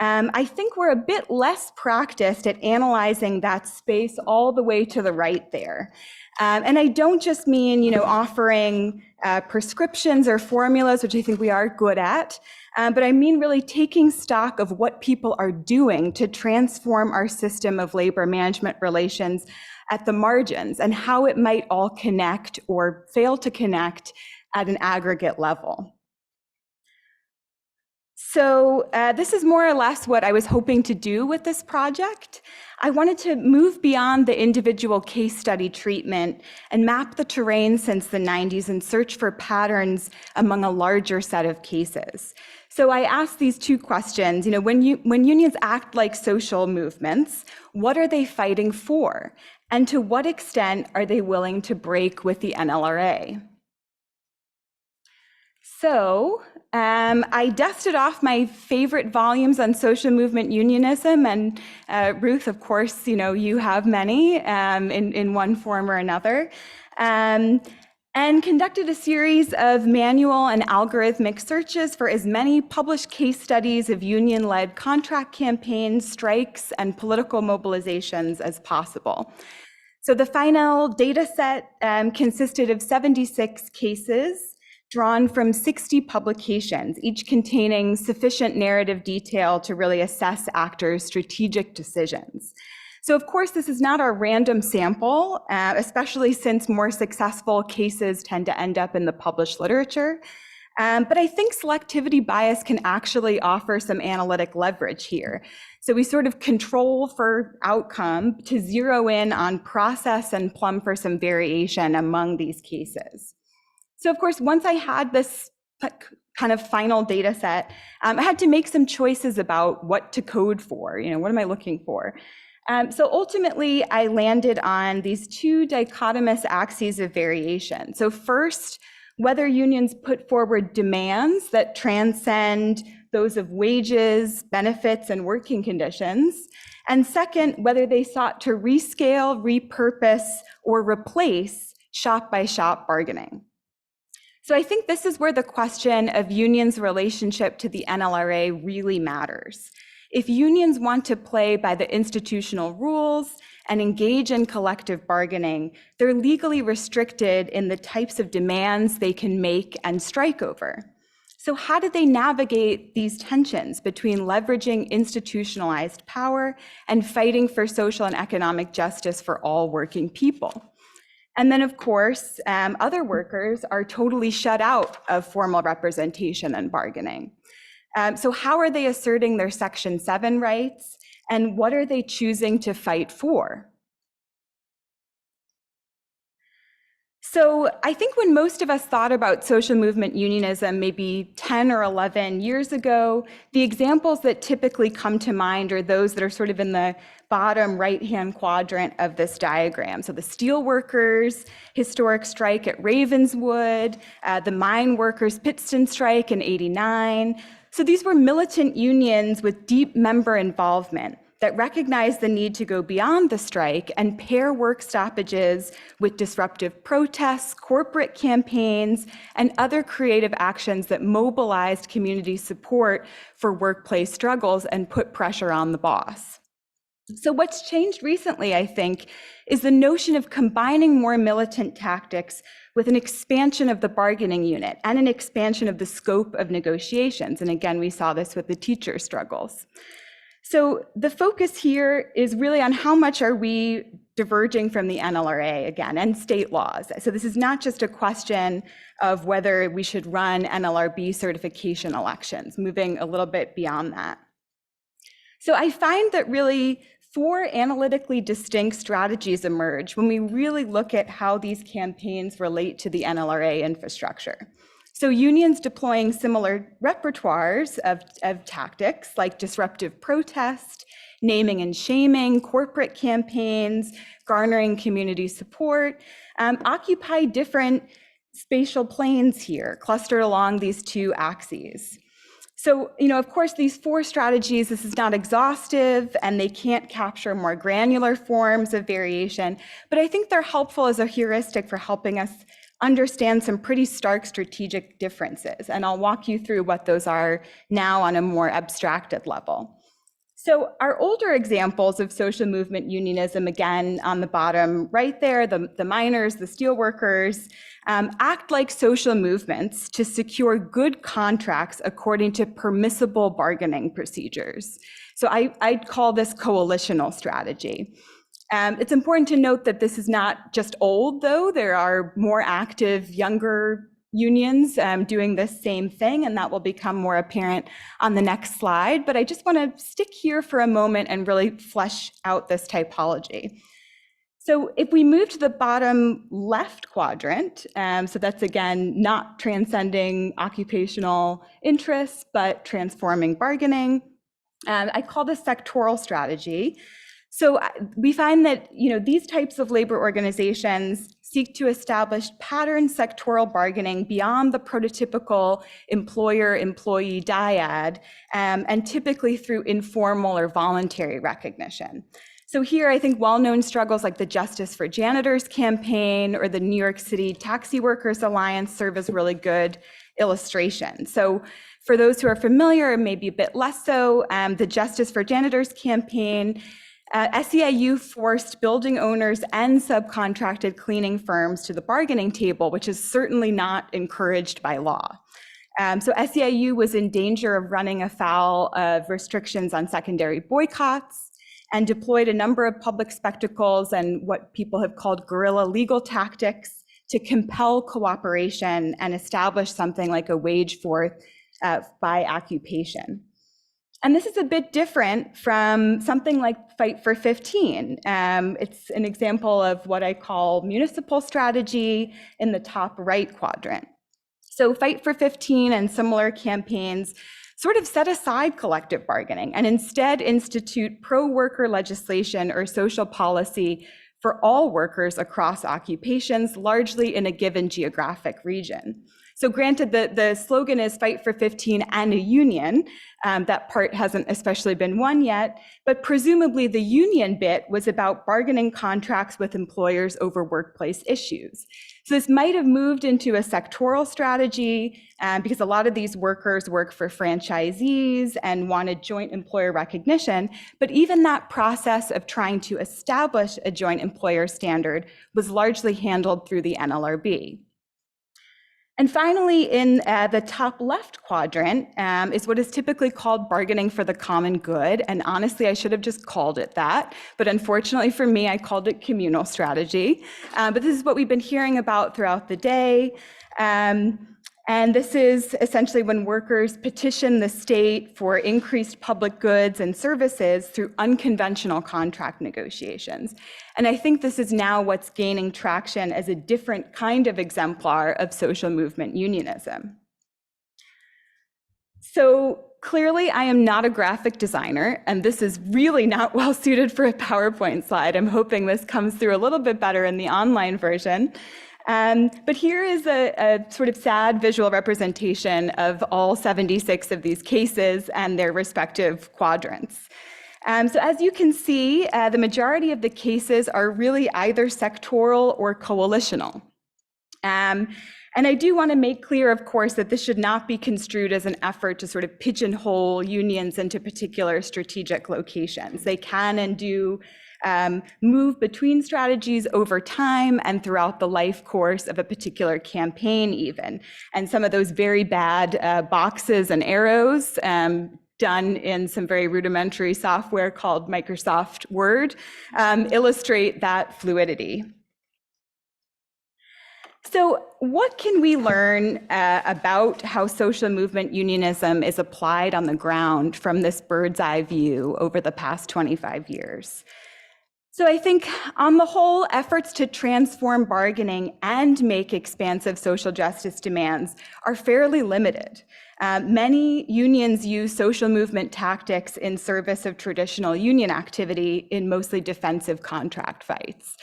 Speaker 5: I think we're a bit less practiced at analyzing that space all the way to the right there. And I don't just mean, offering prescriptions or formulas, which I think we are good at, but I mean really taking stock of what people are doing to transform our system of labor management relations at the margins and how it might all connect or fail to connect at an aggregate level. So this is more or less what I was hoping to do with this project. I wanted to move beyond the individual case study treatment and map the terrain since the 90s and search for patterns among a larger set of cases. So I asked these two questions, when unions act like social movements, what are they fighting for? And to what extent are they willing to break with the NLRA? So I dusted off my favorite volumes on social movement unionism, and Ruth, of course, you have many in one form or another, and conducted a series of manual and algorithmic searches for as many published case studies of union-led contract campaigns, strikes, and political mobilizations as possible. So the final data set consisted of 76 cases, drawn from 60 publications, each containing sufficient narrative detail to really assess actors' strategic decisions. So of course, this is not a random sample, especially since more successful cases tend to end up in the published literature. But I think selectivity bias can actually offer some analytic leverage here. So we sort of control for outcome to zero in on process and plumb for some variation among these cases. So of course, once I had this kind of final data set, I had to make some choices about what to code for, what am I looking for? So ultimately, I landed on these two dichotomous axes of variation. So first, whether unions put forward demands that transcend those of wages, benefits, and working conditions. And second, whether they sought to rescale, repurpose, or replace shop-by-shop bargaining. So I think this is where the question of unions' relationship to the NLRA really matters. If unions want to play by the institutional rules and engage in collective bargaining, they're legally restricted in the types of demands they can make and strike over. So how do they navigate these tensions between leveraging institutionalized power and fighting for social and economic justice for all working people? And then, of course, other workers are totally shut out of formal representation and bargaining. So how are they asserting their Section 7 rights, and what are they choosing to fight for? So I think when most of us thought about social movement unionism maybe 10 or 11 years ago, the examples that typically come to mind are those that are sort of in the bottom right-hand quadrant of this diagram. So the steel workers' historic strike at Ravenswood, the mine workers' Pittston strike in '89. So these were militant unions with deep member involvement that recognized the need to go beyond the strike and pair work stoppages with disruptive protests, corporate campaigns, and other creative actions that mobilized community support for workplace struggles and put pressure on the boss. So what's changed recently, I think, is the notion of combining more militant tactics with an expansion of the bargaining unit and an expansion of the scope of negotiations. And again, we saw this with the teacher struggles. So the focus here is really on how much are we diverging from the NLRA again and state laws. So this is not just a question of whether we should run NLRB certification elections, moving a little bit beyond that. So I find that really 4 analytically distinct strategies emerge when we really look at how these campaigns relate to the NLRA infrastructure. So unions deploying similar repertoires of tactics like disruptive protest, naming and shaming, corporate campaigns, garnering community support, occupy different spatial planes here, clustered along these 2 axes. So, of course, these 4 strategies, this is not exhaustive and they can't capture more granular forms of variation, but I think they're helpful as a heuristic for helping us understand some pretty stark strategic differences. And I'll walk you through what those are now on a more abstracted level. So our older examples of social movement unionism, again, on the bottom right there, the miners, the steelworkers, act like social movements to secure good contracts according to permissible bargaining procedures. So I'd call this coalitional strategy. It's important to note that this is not just old, though. There are more active, younger unions doing this same thing, and that will become more apparent on the next slide. But I just want to stick here for a moment and really flesh out this typology. So if we move to the bottom left quadrant, so that's again not transcending occupational interests, but transforming bargaining, I call this sectoral strategy. So we find that these types of labor organizations seek to establish pattern sectoral bargaining beyond the prototypical employer-employee dyad, and typically through informal or voluntary recognition. So here, I think well-known struggles like the Justice for Janitors campaign or the New York City Taxi Workers Alliance serve as really good illustration. So for those who are familiar, maybe a bit less so, the Justice for Janitors campaign, SEIU forced building owners and subcontracted cleaning firms to the bargaining table, which is certainly not encouraged by law. So SEIU was in danger of running afoul of restrictions on secondary boycotts and deployed a number of public spectacles and what people have called guerrilla legal tactics to compel cooperation and establish something like a wage force by occupation. And this is a bit different from something like Fight for 15. It's an example of what I call municipal strategy in the top right quadrant. So Fight for 15 and similar campaigns sort of set aside collective bargaining and instead institute pro-worker legislation or social policy for all workers across occupations, largely in a given geographic region. So granted, the slogan is Fight for 15 and a union. That part hasn't especially been won yet, but presumably the union bit was about bargaining contracts with employers over workplace issues. So this might have moved into a sectoral strategy because a lot of these workers work for franchisees and wanted joint employer recognition, but even that process of trying to establish a joint employer standard was largely handled through the NLRB. And finally, in the top left quadrant is what is typically called bargaining for the common good. And honestly, I should have just called it that. But unfortunately for me, I called it communal strategy. But this is what we've been hearing about throughout the day. And this is essentially when workers petition the state for increased public goods and services through unconventional contract negotiations. And I think this is now what's gaining traction as a different kind of exemplar of social movement unionism. So clearly I am not a graphic designer, and this is really not well suited for a PowerPoint slide. I'm hoping this comes through a little bit better in the online version. But here is a sort of sad visual representation of all 76 of these cases and their respective quadrants. So as you can see, the majority of the cases are really either sectoral or coalitional. And I do want to make clear, of course, that this should not be construed as an effort to sort of pigeonhole unions into particular strategic locations. They can and do move between strategies over time and throughout the life course of a particular campaign even. And some of those very bad boxes and arrows done in some very rudimentary software called Microsoft Word illustrate that fluidity. So what can we learn about how social movement unionism is applied on the ground from this bird's eye view over the past 25 years? So I think on the whole, efforts to transform bargaining and make expansive social justice demands are fairly limited. Many unions use social movement tactics in service of traditional union activity in mostly defensive contract fights.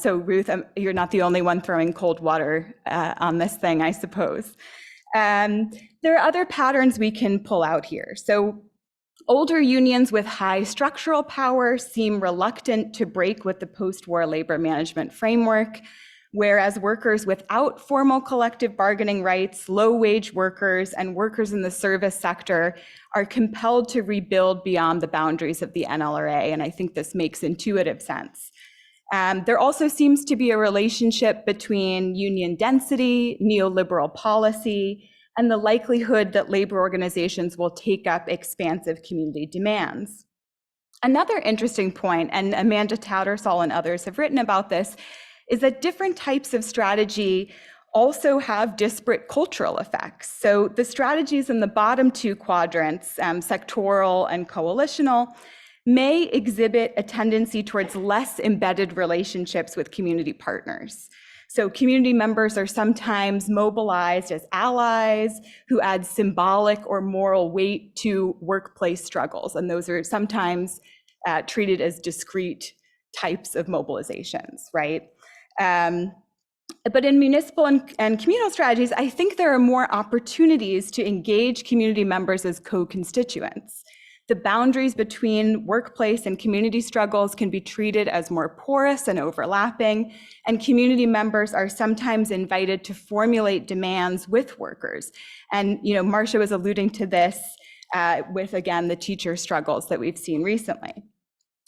Speaker 5: So Ruth, you're not the only one throwing cold water on this thing, I suppose. There are other patterns we can pull out here. So older unions with high structural power seem reluctant to break with the post-war labor management framework, whereas workers without formal collective bargaining rights, low-wage workers, and workers in the service sector are compelled to rebuild beyond the boundaries of the NLRA, and I think this makes intuitive sense. There also seems to be a relationship between union density, neoliberal policy, and the likelihood that labor organizations will take up expansive community demands. Another interesting point, and Amanda Tattersall and others have written about this, is that different types of strategy also have disparate cultural effects. So the strategies in the bottom two quadrants, sectoral and coalitional, may exhibit a tendency towards less embedded relationships with community partners. So community members are sometimes mobilized as allies who add symbolic or moral weight to workplace struggles. And those are sometimes treated as discrete types of mobilizations, right? But in municipal and communal strategies, I think there are more opportunities to engage community members as co-constituents. The boundaries between workplace and community struggles can be treated as more porous and overlapping, and community members are sometimes invited to formulate demands with workers. And Marcia was alluding to this with, again, the teacher struggles that we've seen recently.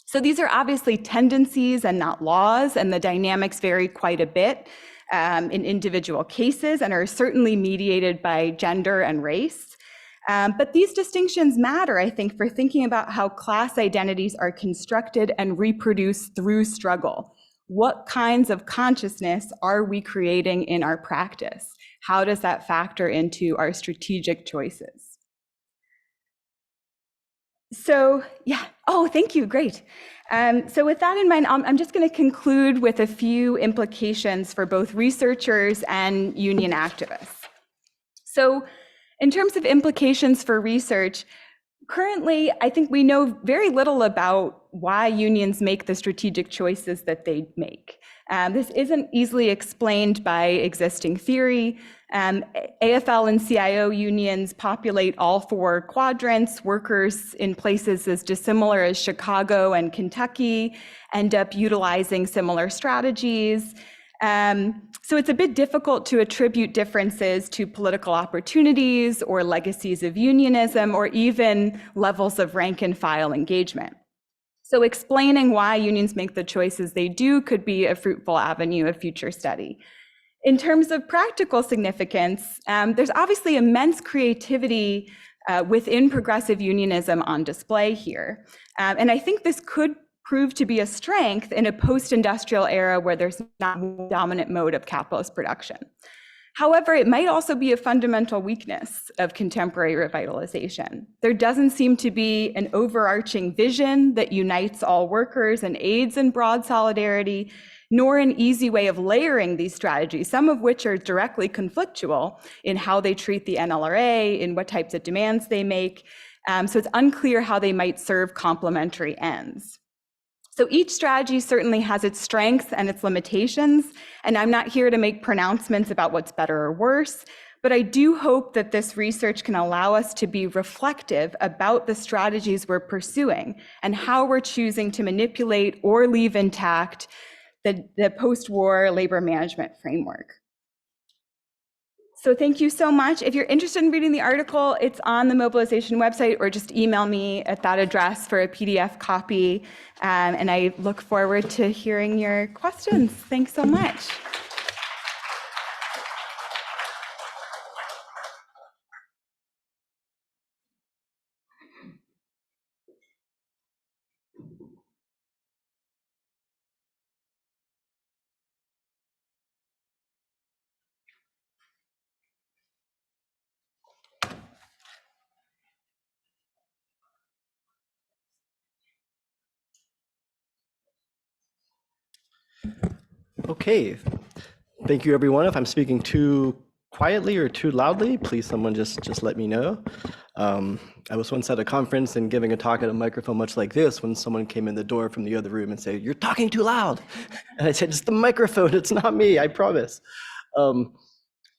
Speaker 5: So these are obviously tendencies and not laws, and the dynamics vary quite a bit in individual cases and are certainly mediated by gender and race. But these distinctions matter, I think, for thinking about how class identities are constructed and reproduced through struggle. What kinds of consciousness are we creating in our practice? How does that factor into our strategic choices? So, yeah, oh, thank you, great. So with that in mind, I'm just going to conclude with a few implications for both researchers and union activists. So, in terms of implications for research, currently, I think we know very little about why unions make the strategic choices that they make. This isn't easily explained by existing theory. AFL and CIO unions populate all four quadrants. Workers in places as dissimilar as Chicago and Kentucky end up utilizing similar strategies. So it's a bit difficult to attribute differences to political opportunities or legacies of unionism or even levels of rank and file engagement. So explaining why unions make the choices they do could be a fruitful avenue of future study. In terms of practical significance, there's obviously immense creativity within progressive unionism on display here. And I think this could prove to be a strength in a post-industrial era where there's not a dominant mode of capitalist production. However, it might also be a fundamental weakness of contemporary revitalization. There doesn't seem to be an overarching vision that unites all workers and aids in broad solidarity, nor an easy way of layering these strategies, some of which are directly conflictual in how they treat the NLRA, in what types of demands they make. So it's unclear how they might serve complementary ends. So each strategy certainly has its strengths and its limitations, and I'm not here to make pronouncements about what's better or worse, but I do hope that this research can allow us to be reflective about the strategies we're pursuing and how we're choosing to manipulate or leave intact the post-war labor management framework. So thank you so much. If you're interested in reading the article, it's on the mobilization website, or just email me at that address for a PDF copy. And I look forward to hearing your questions. Thanks so much.
Speaker 6: Okay, thank you everyone. If I'm speaking too quietly or too loudly, please someone just let me know. I was once at a conference and giving a talk at a microphone much like this when someone came in the door from the other room and said, "You're talking too loud." And I said, "It's the microphone, it's not me, I promise."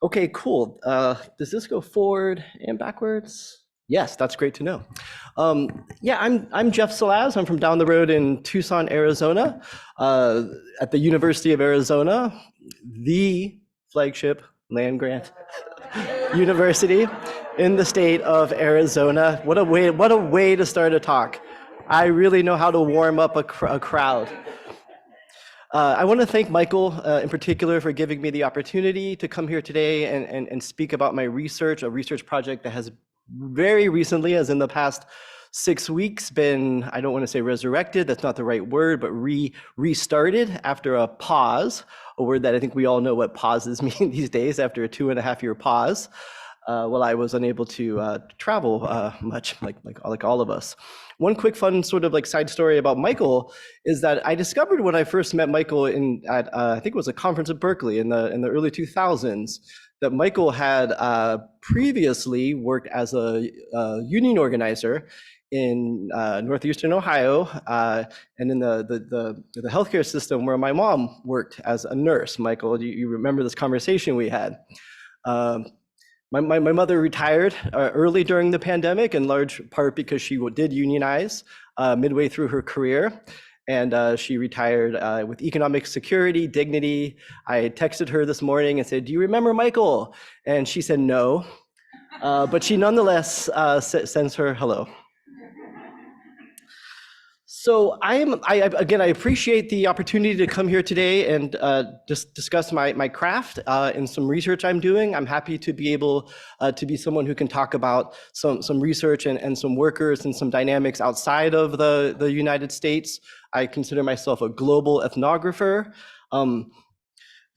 Speaker 6: Okay, cool. Does this go forward and backwards? Yes, that's great to know. Yeah, I'm Jeff Salaz. I'm from down the road in Tucson, Arizona, at the University of Arizona, the flagship land-grant university in the state of Arizona. What a way to start a talk. I really know how to warm up a crowd. I want to thank Michael in particular for giving me the opportunity to come here today and speak about my research, a research project that has very recently, as in the past 6 weeks, been, I don't want to say resurrected, that's not the right word, but restarted after a pause, a word that I think we all know what pauses mean these days after a 2.5-year pause. While I was unable to travel much, like all of us. One quick fun sort of like side story about Michael is that I discovered when I first met Michael at I think it was a conference at Berkeley in the early 2000s, that Michael had previously worked as a union organizer in northeastern Ohio and in the healthcare system where my mom worked as a nurse. Michael, you remember this conversation we had? My mother retired early during the pandemic, in large part because she did unionize midway through her career. And she retired with economic security, dignity. I texted her this morning and said, "Do you remember Michael?" And she said no, but she nonetheless sends her hello. So I appreciate the opportunity to come here today and just discuss my craft and some research I'm doing. I'm happy to be able to be someone who can talk about some research and some workers and some dynamics outside of the United States. I consider myself a global ethnographer.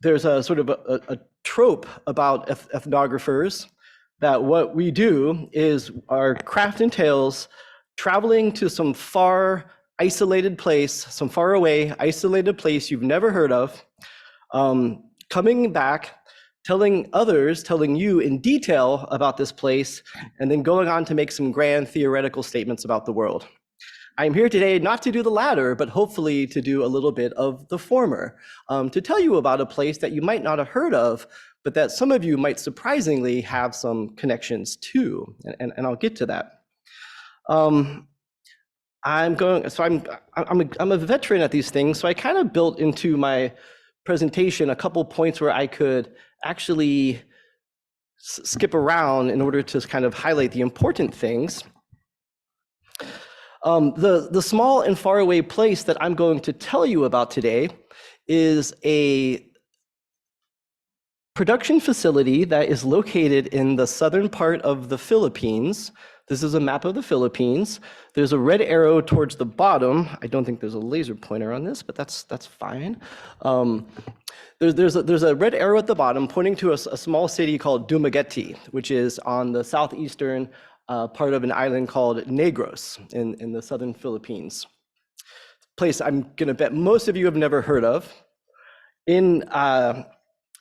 Speaker 6: There's a sort of a trope about ethnographers that what we do is our craft entails traveling to some far isolated place, some far away, isolated place you've never heard of, coming back, telling you in detail about this place, and then going on to make some grand theoretical statements about the world. I'm here today not to do the latter, but hopefully to do a little bit of the former, to tell you about a place that you might not have heard of, but that some of you might surprisingly have some connections to, and I'll get to that. I'm a veteran at these things, so I kind of built into my presentation a couple points where I could actually skip around in order to kind of highlight the important things. The small and faraway place that I'm going to tell you about today is a production facility that is located in the southern part of the Philippines, This is a map of the Philippines. There's a red arrow towards the bottom. I don't think there's a laser pointer on this, but that's fine. There's a red arrow at the bottom pointing to a small city called Dumaguete, which is on the southeastern part of an island called Negros in the southern Philippines. Place I'm gonna bet most of you have never heard of.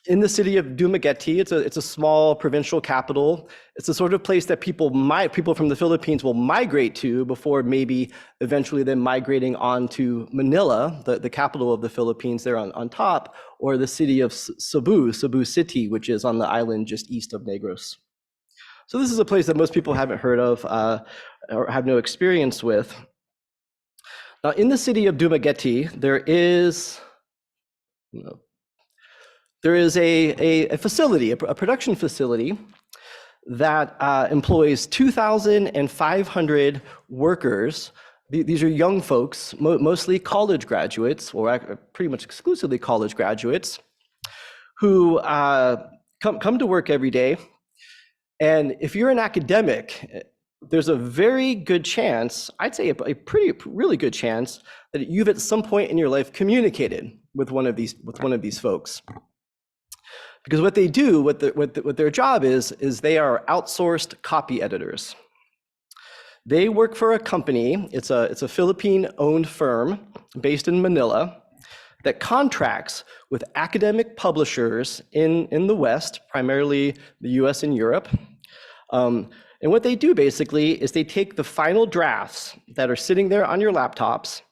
Speaker 6: In the city of Dumaguete, it's a small provincial capital. It's the sort of place that people from the Philippines will migrate to before maybe eventually then migrating on to Manila, the capital of the Philippines there on top, or the city of Cebu City, which is on the island just east of Negros. So this is a place that most people haven't heard of or have no experience with. Now in the city of Dumaguete, there is a facility, a production facility that employs 2,500 workers. These are young folks, mostly college graduates, or pretty much exclusively college graduates, who come to work every day. And if you're an academic, there's a very good chance, I'd say really good chance, that you've at some point in your life communicated with one of these folks. Because what they do, what their job is they are outsourced copy editors. They work for a company. It's a Philippine-owned firm based in Manila that contracts with academic publishers in the West, primarily the US and Europe. And what they do basically is they take the final drafts that are sitting there on your laptops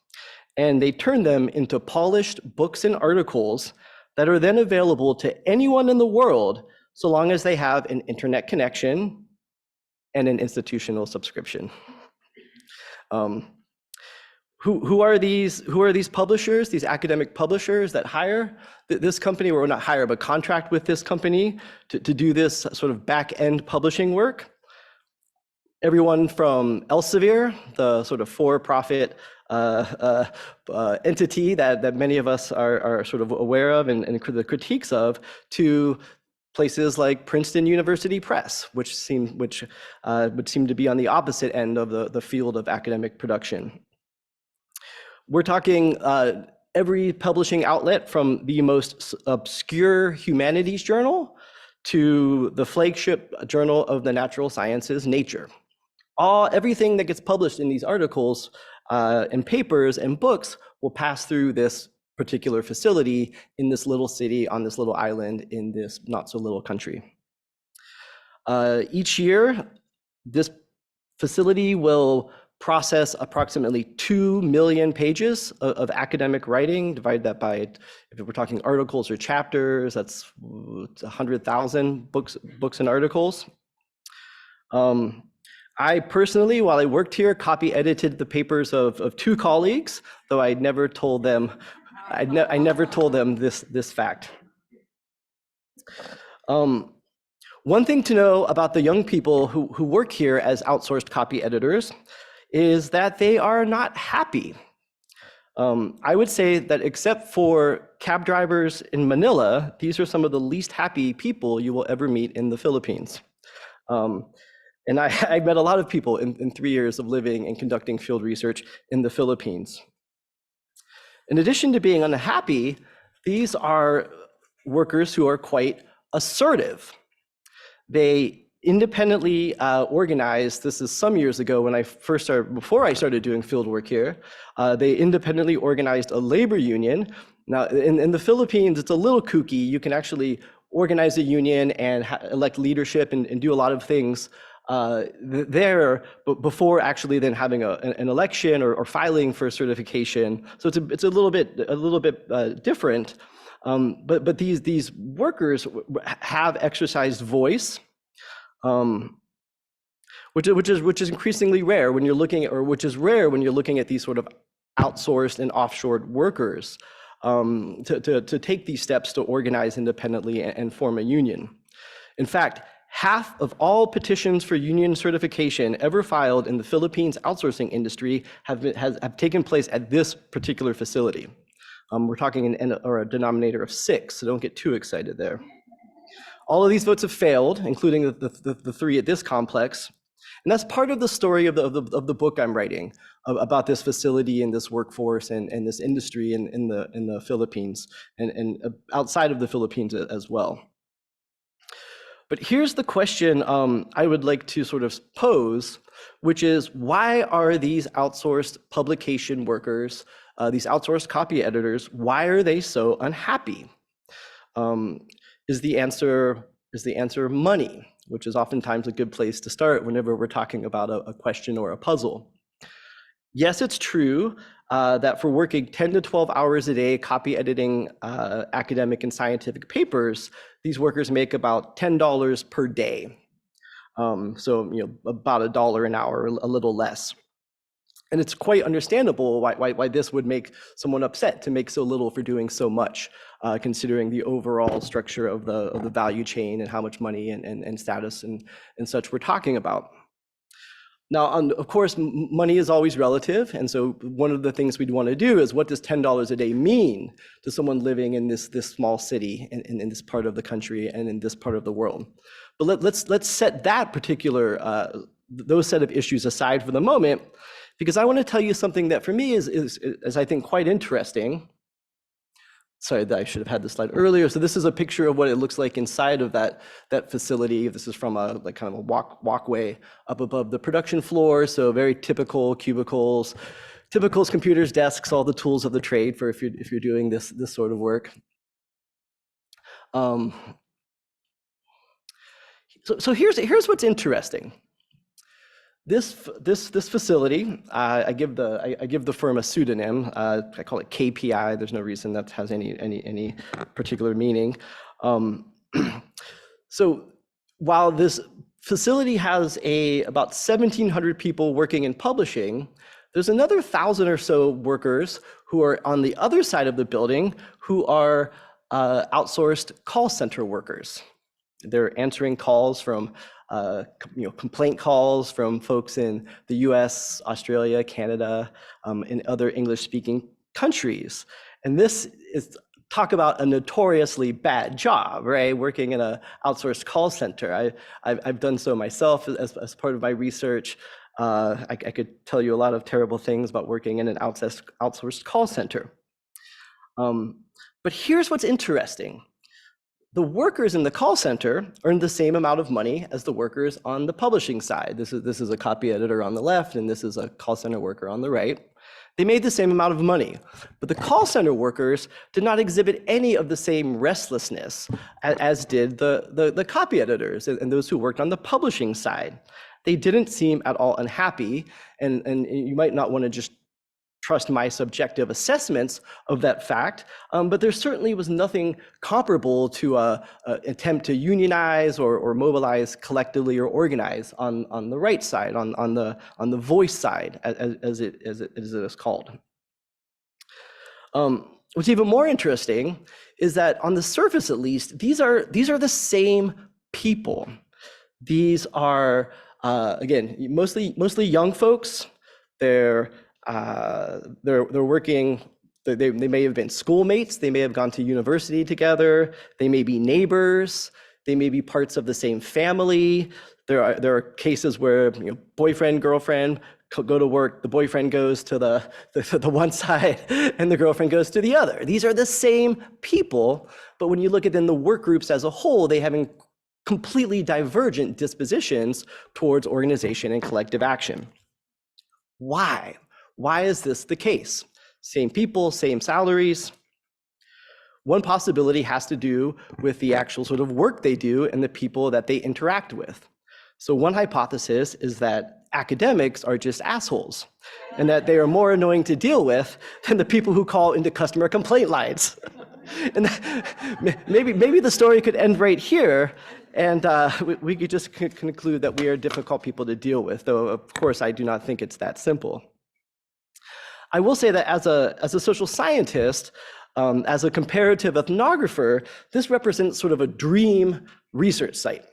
Speaker 6: and they turn them into polished books and articles that are then available to anyone in the world, so long as they have an internet connection and an institutional subscription. Who are these publishers, these academic publishers that hire this company, or not hire, but contract with this company to do this sort of back-end publishing work? Everyone from Elsevier, the sort of for-profit entity that many of us are sort of aware of and the critiques of, to places like Princeton University Press, which would seem to be on the opposite end of the field of academic production. We're talking every publishing outlet from the most obscure humanities journal to the flagship journal of the natural sciences, Nature. Everything that gets published in these articles and papers and books will pass through this particular facility in this little city on this little island in this not so little country. Each year, this facility will process approximately 2 million pages of academic writing. Divide that by, if we're talking articles or chapters, that's 100,000 books and articles. I personally, while I worked here, copy edited the papers of 2 colleagues, though I never told them this fact. One thing to know about the young people who work here as outsourced copy editors is that they are not happy. I would say that except for cab drivers in Manila, these are some of the least happy people you will ever meet in the Philippines. And I met a lot of people in 3 years of living and conducting field research in the Philippines. In addition to being unhappy, these are workers who are quite assertive. They independently organized, this is some years ago when before I started doing field work here, they independently organized a labor union. Now in the Philippines, it's a little kooky. You can actually organize a union and elect leadership and do a lot of things there, but before actually then having an election or filing for certification. So it's a little bit different. But these workers have exercised voice, which is increasingly rare when you're looking at, or which is rare when you're looking at these sort of outsourced and offshored workers, to take these steps to organize independently and form a union. In fact, half of all petitions for union certification ever filed in the Philippines outsourcing industry have taken place at this particular facility. We're talking a denominator of 6, so don't get too excited there. All of these votes have failed, including the 3 at this complex. And that's part of the story of the book I'm writing about this facility and this workforce and this industry in the Philippines and outside of the Philippines as well. But here's the question I would like to sort of pose, which is, why are these outsourced publication workers, these outsourced copy editors, why are they so unhappy? Is the answer money, which is oftentimes a good place to start whenever we're talking about a question or a puzzle. Yes, it's true that for working 10 to 12 hours a day copy editing academic and scientific papers, these workers make about $10 per day. So about $1 an hour, a little less. And it's quite understandable why this would make someone upset to make so little for doing so much, considering the overall structure of the value chain and how much money and status and such we're talking about. Now, of course, money is always relative. And so one of the things we'd want to do is, what does $10 a day mean to someone living in this small city in this part of the country and in this part of the world? But let's set that particular, those set of issues aside for the moment, because I want to tell you something that for me is I think quite interesting. Sorry, I should have had this slide earlier. So this is a picture of what it looks like inside of that facility. This is from a kind of a walkway up above the production floor. So very typical cubicles, computers, desks, all the tools of the trade for if you're doing this sort of work. So here's what's interesting. This facility, I give the firm a pseudonym. I call it KPI. There's no reason that has any particular meaning. So while this facility has about 1,700 people working in publishing, there's another 1,000 or so workers who are on the other side of the building who are outsourced call center workers. They're answering calls from complaint calls from folks in the US, Australia, Canada, and other English-speaking countries. And this is, talk about a notoriously bad job, right? Working in an outsourced call center. I've done so myself as part of my research. I could tell you a lot of terrible things about working in an outsourced call center. But here's what's interesting. The workers in the call center earn the same amount of money as the workers on the publishing side. This is a copy editor on the left, and this is a call center worker on the right. They made the same amount of money, but the call center workers did not exhibit any of the same restlessness as did the copy editors and those who worked on the publishing side. They didn't seem at all unhappy, and you might not want to just trust my subjective assessments of that fact, but there certainly was nothing comparable to an attempt to unionize or mobilize collectively or organize on the right side, on the voice side, as it is called. What's even more interesting is that on the surface, at least, these are the same people. These are again mostly young folks. They're working, they may have been schoolmates, they may have gone to university together, they may be neighbors, they may be parts of the same family. There are cases where boyfriend, girlfriend go to work, the boyfriend goes to the one side and the girlfriend goes to the other. These are the same people, but when you look at then the work groups as a whole, they have completely divergent dispositions towards organization and collective action. Why? Why is this the case? Same people, same salaries. One possibility has to do with the actual sort of work they do and the people that they interact with. So one hypothesis is that academics are just assholes and that they are more annoying to deal with than the people who call into customer complaint lines. And maybe the story could end right here, and we could just conclude that we are difficult people to deal with, though of course I do not think it's that simple. I will say that as a social scientist, as a comparative ethnographer, this represents sort of a dream research site.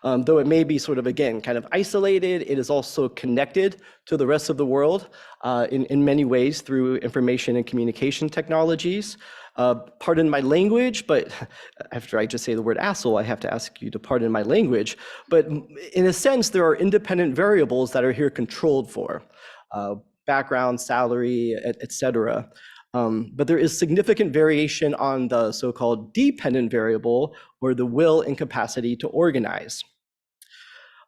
Speaker 6: Though it may be sort of, again, kind of isolated, it is also connected to the rest of the world in many ways through information and communication technologies. Pardon my language, but after I just say the word asshole, I have to ask you to pardon my language. But in a sense, there are independent variables that are here controlled for. Background, salary, et cetera. But there is significant variation on the so-called dependent variable, or the will and capacity to organize.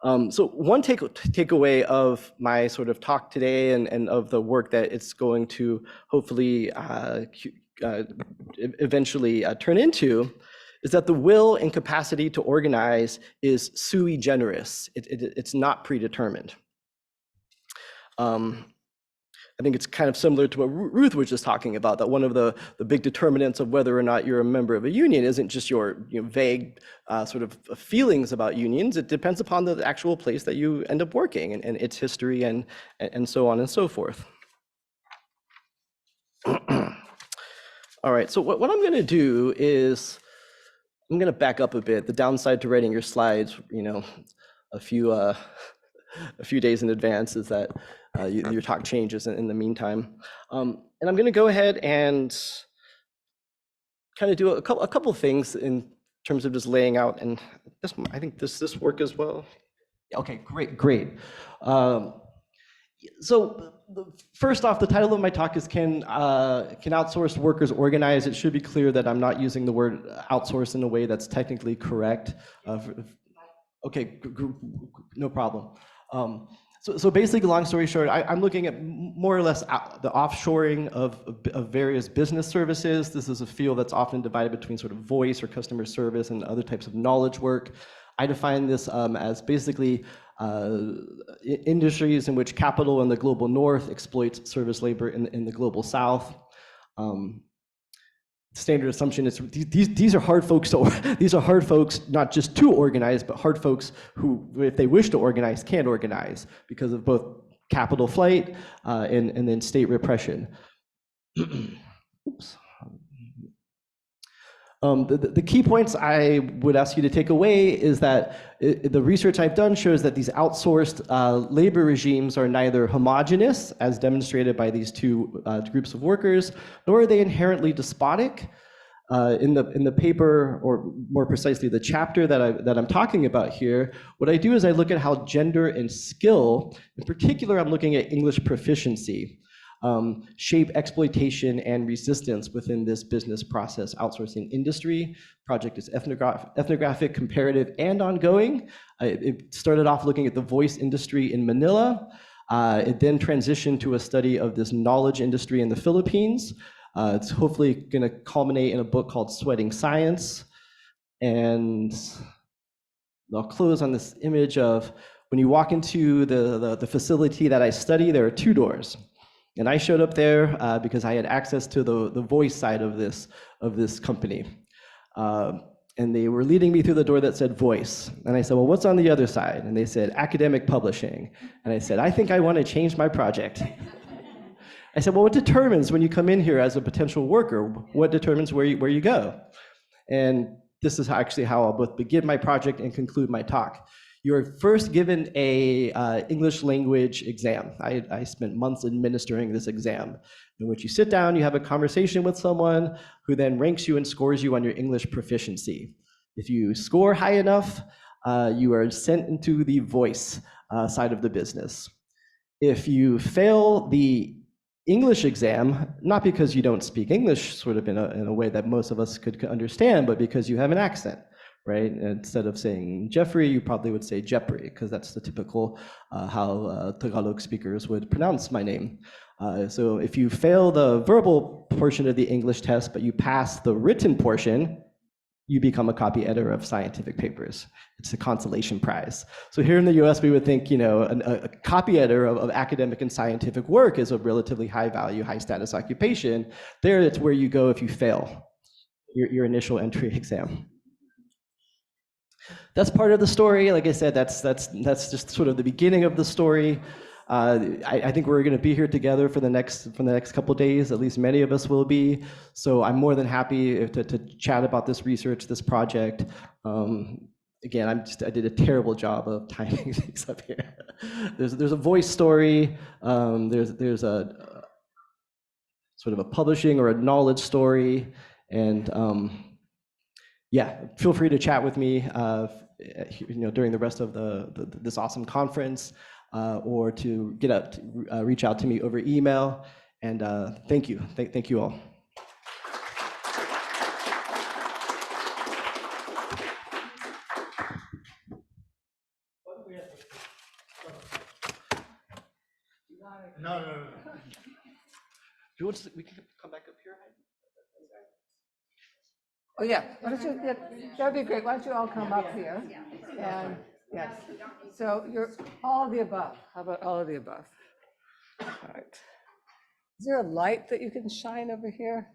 Speaker 6: So one takeaway of my sort of talk today and of the work that it's going to hopefully eventually turn into is that the will and capacity to organize is sui generis. It's not predetermined. I think it's kind of similar to what Ruth was just talking about, that one of the big determinants of whether or not you're a member of a union isn't just your vague sort of feelings about unions. It depends upon the actual place that you end up working and its history and so on and so forth. All right, so what I'm gonna do is, I'm gonna back up a bit. The downside to writing your slides, a few days in advance is that your talk changes in the meantime. And I'm going to go ahead and kind of do a couple of things in terms of just laying out, and this, I think this work as well. Okay, great. So first off, the title of my talk is Can Outsourced Workers Organize? It should be clear that I'm not using the word outsource in a way that's technically correct. Okay, no problem. So basically, long story short, I'm looking at more or less the offshoring of various business services. This is a field that's often divided between sort of voice or customer service and other types of knowledge work. I define this as basically industries in which capital in the global north exploits service labor in the global south. Standard assumption is these are hard folks these are hard folks not just to organize, but hard folks who, if they wish to organize, can't organize because of both capital flight and then state repression. Oops. The key points I would ask you to take away is that the research I've done shows that these outsourced labor regimes are neither homogeneous, as demonstrated by these two groups of workers, nor are they inherently despotic. In the paper, or more precisely the chapter that I'm talking about here, what I do is I look at how gender and skill, in particular I'm looking at English proficiency, shape exploitation and resistance within this business process outsourcing industry. Project is ethnographic, comparative, and ongoing. It started off looking at the voice industry in Manila. It then transitioned to a study of this knowledge industry in the Philippines. It's hopefully going to culminate in a book called Sweating Science. And I'll close on this image of when you walk into the facility that I study, there are two doors. And I showed up there because I had access to the voice side of this company. And they were leading me through the door that said voice. And I said, well, what's on the other side? And they said, academic publishing. And I said, I think I want to change my project. I said, well, what determines when you come in here as a potential worker? What determines where you go? And this is actually how I'll both begin my project and conclude my talk. You're first given a English language exam. I spent months administering this exam, in which you sit down, you have a conversation with someone who then ranks you and scores you on your English proficiency. If you score high enough, you are sent into the voice side of the business. If you fail the English exam, not because you don't speak English sort of in a way that most of us could understand, but because you have an accent. Right? Instead of saying Jeffrey, you probably would say Jeopardy, because that's the typical how Tagalog speakers would pronounce my name. So if you fail the verbal portion of the English test, but you pass the written portion, you become a copy editor of scientific papers. It's a consolation prize. So here in the US, we would think, a copy editor of academic and scientific work is a relatively high value, high status occupation. There, it's where you go if you fail your initial entry exam. That's part of the story. Like I said, that's just sort of the beginning of the story. I think we're going to be here together for the next couple of days. At least many of us will be. So I'm more than happy to chat about this research, this project. again, I did a terrible job of timing things up here. There's a voice story. There's a sort of a publishing or a knowledge story, and yeah, feel free to chat with me, during the rest of this awesome conference, or to reach out to me over email. And thank you, thank you all.
Speaker 2: No.
Speaker 6: We can come back up here.
Speaker 7: Oh, yeah, why don't you, that'd be great. Why don't you all come up here? And, yes, so you're all of the above. How about all of the above? All right. Is there a light that you can shine over here?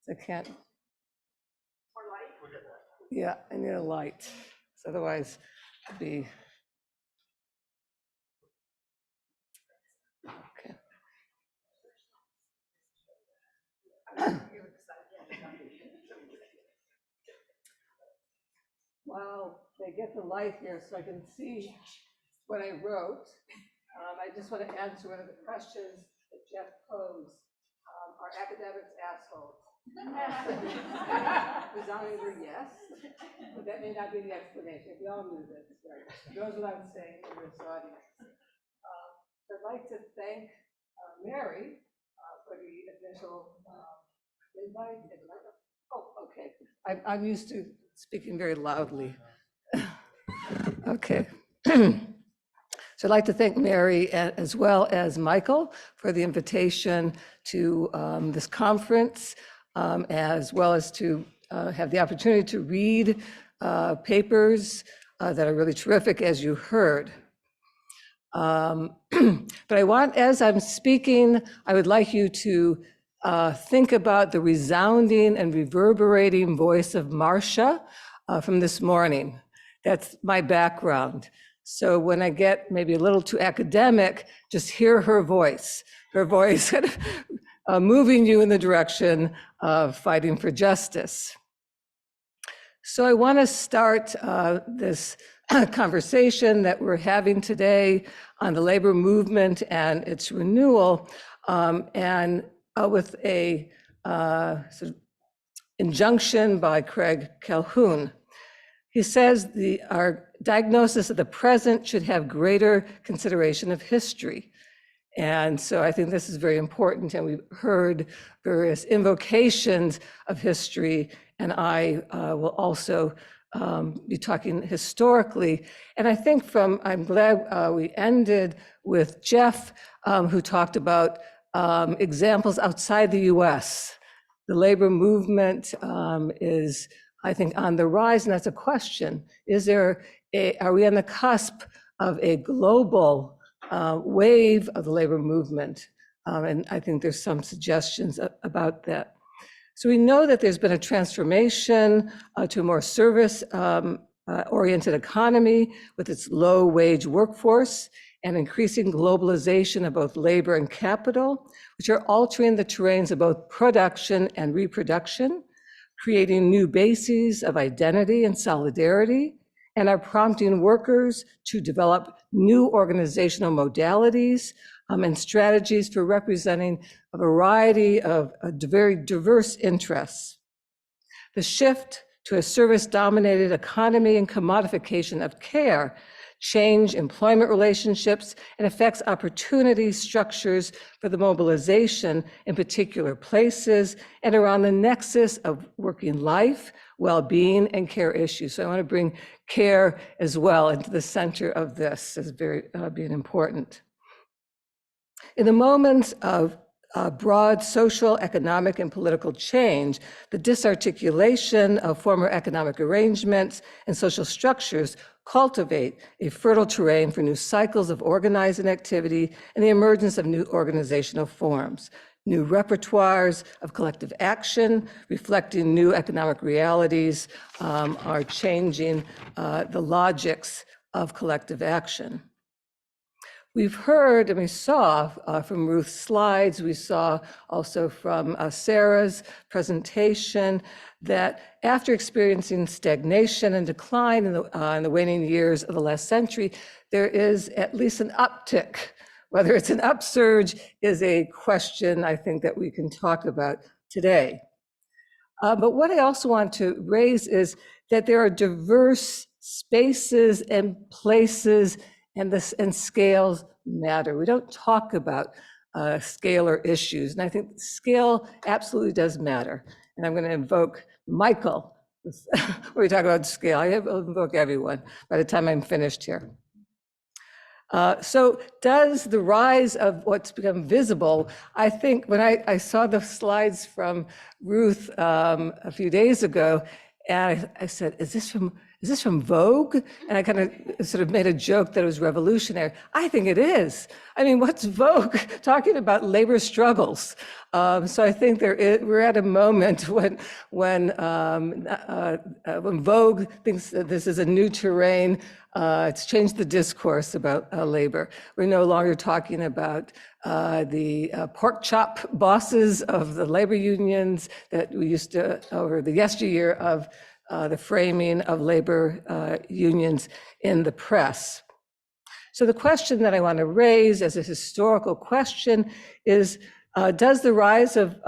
Speaker 7: I can't. More light? Yeah, I need a light. So otherwise, it'd be. Okay. While they get the light here so I can see what I wrote, I just want to answer one of the questions that Jeff posed. Are academics assholes? Resoundingly yes, but that may not be the explanation. We all knew this, right? Goes without saying to this audience. I'd like to thank Mary for the initial invite. Oh, okay. I'm used to speaking very loudly. Okay. So I'd like to thank Mary as well as Michael for the invitation to this conference, as well as to have the opportunity to read papers that are really terrific, as you heard. But I want, as I'm speaking, I would like you to think about the resounding and reverberating voice of Marcia from this morning. That's my background. So when I get maybe a little too academic, just hear her voice moving you in the direction of fighting for justice. So I want to start this conversation that we're having today on the labor movement and its renewal, and with a sort of injunction by Craig Calhoun. He says our diagnosis of the present should have greater consideration of history. And so I think this is very important, and we've heard various invocations of history, and I will also be talking historically. And I think I'm glad we ended with Jeff, who talked about examples outside the US. The labor movement is, I think, on the rise, and that's a question. Are we on the cusp of a global wave of the labor movement? And I think there's some suggestions about that. So we know that there's been a transformation to a more service-oriented economy with its low-wage workforce and increasing globalization of both labor and capital, which are altering the terrains of both production and reproduction, creating new bases of identity and solidarity, and are prompting workers to develop new organizational modalities and strategies for representing a variety of very diverse interests. The shift to a service-dominated economy and commodification of care change employment relationships and affects opportunity structures for the mobilization in particular places and around the nexus of working life, well-being, and care issues. So I want to bring care as well into the center of this as being important. In the moments of broad social, economic, and political change, the disarticulation of former economic arrangements and social structures cultivate a fertile terrain for new cycles of organizing activity and the emergence of new organizational forms. New repertoires of collective action reflecting new economic realities are changing the logics of collective action. We've heard and we saw from Ruth's slides, we saw also from Sarah's presentation, that after experiencing stagnation and decline in the waning years of the last century, there is at least an uptick. Whether it's an upsurge is a question I think that we can talk about today. But what I also want to raise is that there are diverse spaces and places and scales matter. We don't talk about scalar issues, and I think scale absolutely does matter. And I'm going to invoke Michael when we talk about scale. I invoke everyone by the time I'm finished here. So does the rise of what's become visible, I think when I saw the slides from Ruth a few days ago, and I said, is this from Vogue? And I kind of sort of made a joke that it was revolutionary. I think it is. I mean, what's Vogue talking about labor struggles? So I think we're at a moment when Vogue thinks that this is a new terrain. It's changed the discourse about labor. We're no longer talking about the pork chop bosses of the labor unions that we used to, over the yesteryear of the framing of labor unions in the press. So the question that I want to raise as a historical question is, does the rise of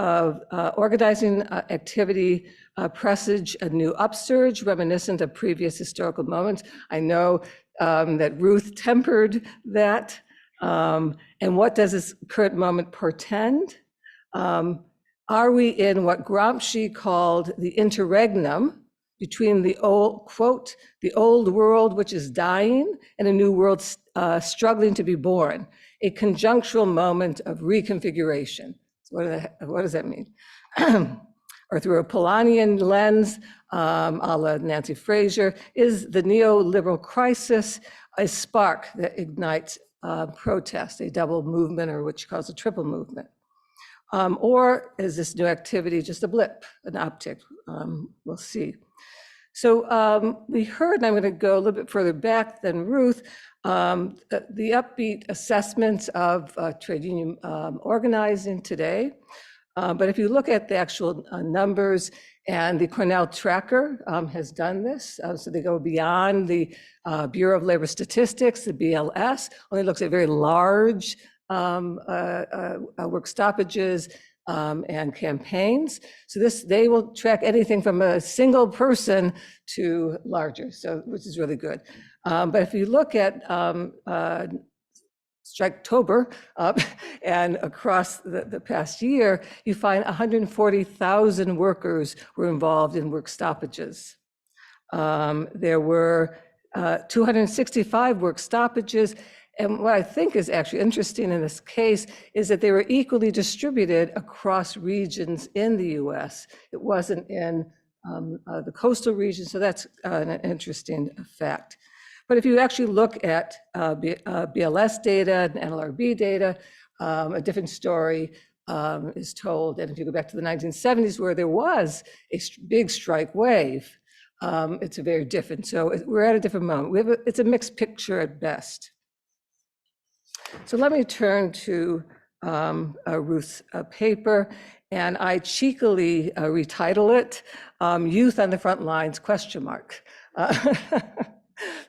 Speaker 7: organizing activity presage a new upsurge reminiscent of previous historical moments? I know that Ruth tempered that. And what does this current moment portend? Are we in what Gramsci called the interregnum between the old, quote, the old world which is dying and a new world struggling to be born, a conjunctural moment of reconfiguration? So what does that mean? Or through a Polanyian lens, a la Nancy Fraser, is the neoliberal crisis a spark that ignites protest, a double movement, or what she calls a triple movement? Or is this new activity just a blip, an uptick? We'll see. So we heard, and I'm going to go a little bit further back than Ruth, the upbeat assessments of trade union organizing today. But if you look at the actual numbers, and the Cornell Tracker has done this, so they go beyond the Bureau of Labor Statistics, the BLS, only looks at very large work stoppages and campaigns. So they will track anything from a single person to larger, so which is really good. But if you look at Striketober and across the past year, you find 140,000 workers were involved in work stoppages. There were 265 work stoppages. And what I think is actually interesting in this case is that they were equally distributed across regions in the US. It wasn't in the coastal region, so that's an interesting fact. But if you actually look at BLS data and NLRB data, a different story is told. And if you go back to the 1970s, where there was a big strike wave, it's a very different. So we're at a different moment. It's a mixed picture at best. So let me turn to Ruth's paper, and I cheekily retitle it, Youth on the Front Lines, ?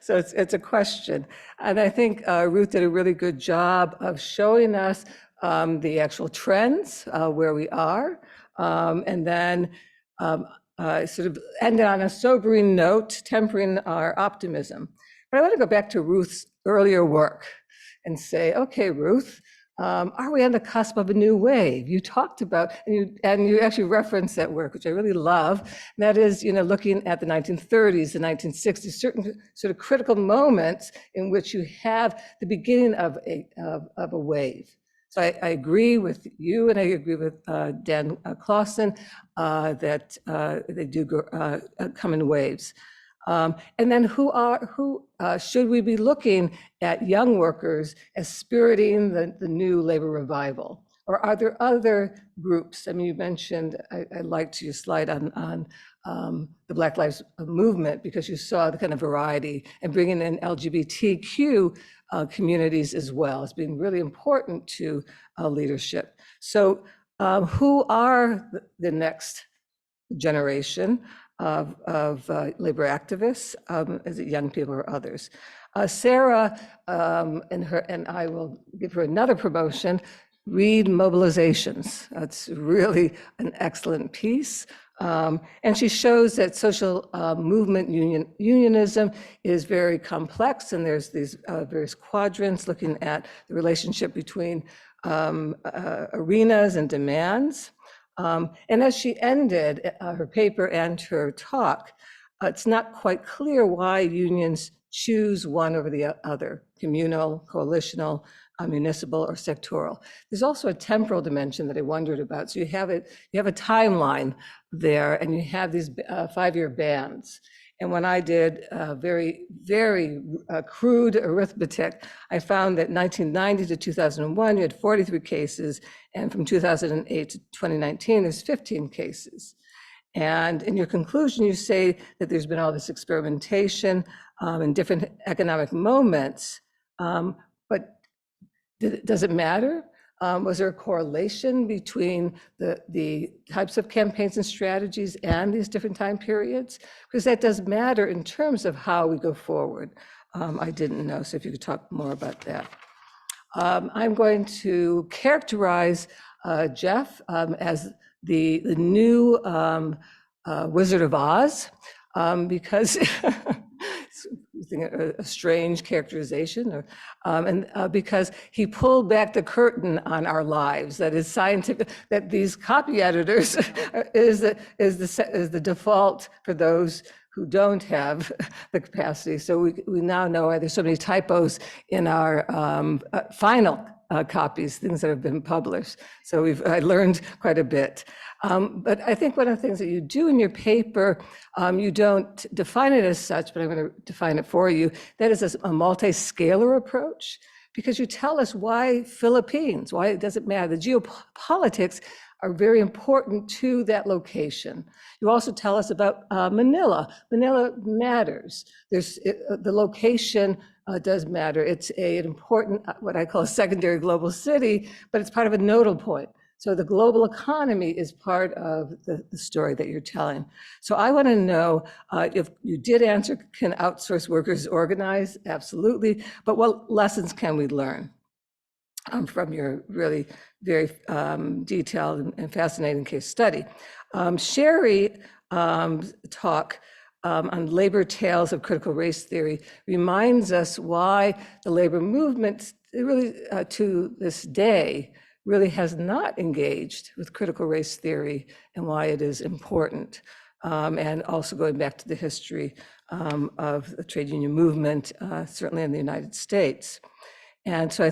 Speaker 7: So it's a question. And I think Ruth did a really good job of showing us the actual trends, where we are, and then sort of ended on a sobering note, tempering our optimism. But I want to go back to Ruth's earlier work and say, okay, Ruth, are we on the cusp of a new wave? You talked about, and you actually referenced that work, which I really love. And that is, looking at the 1930s, the 1960s, certain sort of critical moments in which you have the beginning of a wave. So I agree with you, and I agree with Dan Clausen that they do come in waves. And then who should we be looking at young workers as spiriting the new labor revival? Or are there other groups? I mean, you mentioned, I liked your slide on the Black Lives Movement, because you saw the kind of variety, and bringing in LGBTQ communities as well as being really important to leadership. So who are the next generation of labor activists? Is it young people or others? Sarah and I will give her another promotion. Read Mobilizations. That's really an excellent piece. And she shows that social movement unionism is very complex, and there's these various quadrants looking at the relationship between arenas and demands. And as she ended her paper and her talk, it's not quite clear why unions choose one over the other: communal, coalitional, municipal, or sectoral. There's also a temporal dimension that I wondered about. So you have a timeline there, and you have these 5-year bands. And when I did very crude arithmetic, I found that 1990 to 2001, you had 43 cases, and from 2008 to 2019, there's 15 cases. And in your conclusion, you say that there's been all this experimentation in different economic moments, but does it matter? Was there a correlation between the types of campaigns and strategies and these different time periods? Because that does matter in terms of how we go forward. I didn't know, so if you could talk more about that. I'm going to characterize Jeff as the new Wizard of Oz, because a strange characterization, and because he pulled back the curtain on our lives. That is scientific. That these copy editors is the default for those who don't have the capacity. So we now know why there's so many typos in our final copies, things that have been published. So I learned quite a bit. But I think one of the things that you do in your paper, you don't define it as such, but I'm going to define it for you. That is a multi-scalar approach, because you tell us why Philippines, why it doesn't matter. The geopolitics are very important to that location. You also tell us about Manila. Manila matters. The location does matter. It's an important, what I call a secondary global city, but it's part of a nodal point. So the global economy is part of the story that you're telling. So I want to know if you did answer, can outsource workers organize? Absolutely. But what lessons can we learn from your really very detailed and fascinating case study? Cherie talk on labor tales of critical race theory reminds us why the labor movement really to this day really has not engaged with critical race theory and why it is important. And also going back to the history of the trade union movement, certainly in the United States. And so I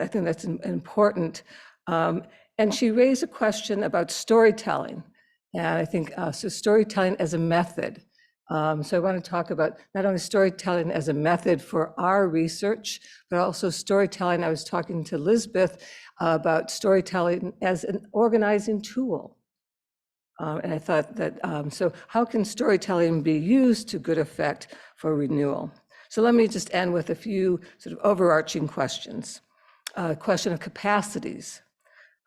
Speaker 7: think that's important. And she raised a question about storytelling. And I think, so storytelling as a method. So I want to talk about not only storytelling as a method for our research, but also storytelling. I was talking to Lisbeth about storytelling as an organizing tool. And I thought that, so how can storytelling be used to good effect for renewal? So let me just end with a few sort of overarching questions. Question of capacities.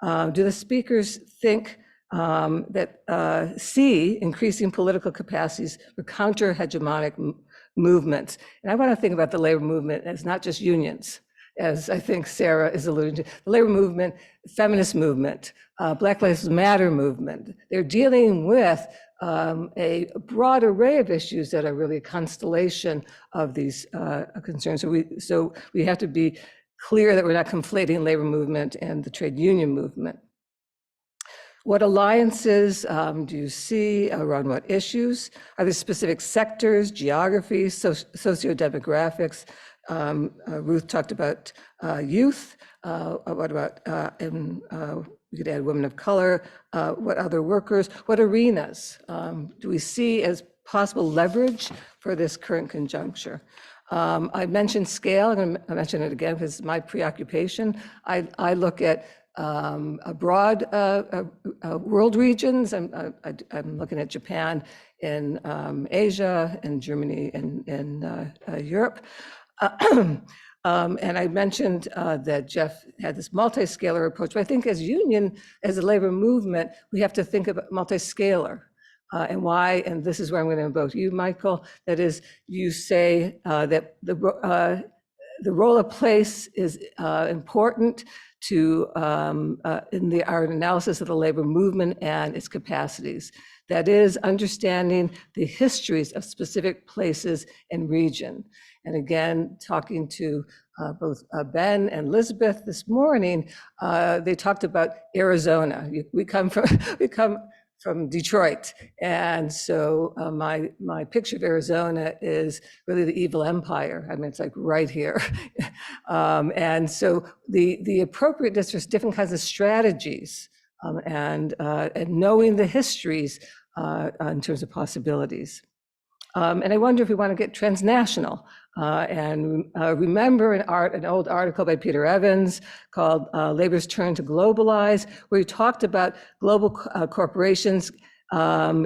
Speaker 7: Do the speakers think that see increasing political capacities for counter-hegemonic movements? And I want to think about the labor movement as not just unions, as I think Sarah is alluding to. The labor movement, feminist movement, Black Lives Matter movement, they're dealing with a broad array of issues that are really a constellation of these concerns. So we have to be clear that we're not conflating labor movement and the trade union movement. What alliances do you see around what issues? Are there specific sectors, geographies, socio-demographics? Ruth talked about youth. What about, we could add women of color. What other workers? What arenas do we see as possible leverage for this current conjuncture? I mentioned scale. I'm going to mention it again because it's my preoccupation. I look at broad world regions. I'm looking at Japan in Asia and Germany in Europe. And I mentioned that Jeff had this multi-scalar approach, but I think as union, as a labor movement, we have to think about multi-scalar. And why, and this is where I'm going to invoke you, Michael, that is, you say that the role of place is important to in our analysis of the labor movement and its capacities. That is, understanding the histories of specific places and region. And again, talking to both Ben and Elizabeth this morning, they talked about Arizona. We come from Detroit, and so my picture of Arizona is really the evil empire. I mean, it's like right here. And so the appropriateness, there's different kinds of strategies, and knowing the histories in terms of possibilities. And I wonder if we want to get transnational. And remember an old article by Peter Evans called Labor's Turn to Globalize, where he talked about global corporations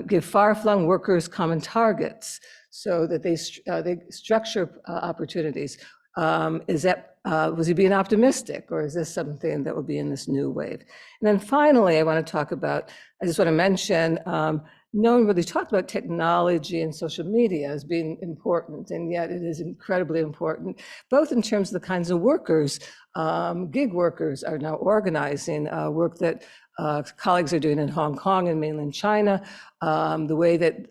Speaker 7: give far-flung workers common targets so that they structure opportunities. Was he being optimistic, or is this something that will be in this new wave? And then finally, I just want to mention, no one really talked about technology and social media as being important, and yet it is incredibly important, both in terms of the kinds of workers, gig workers are now organizing work that colleagues are doing in Hong Kong and mainland China, the way that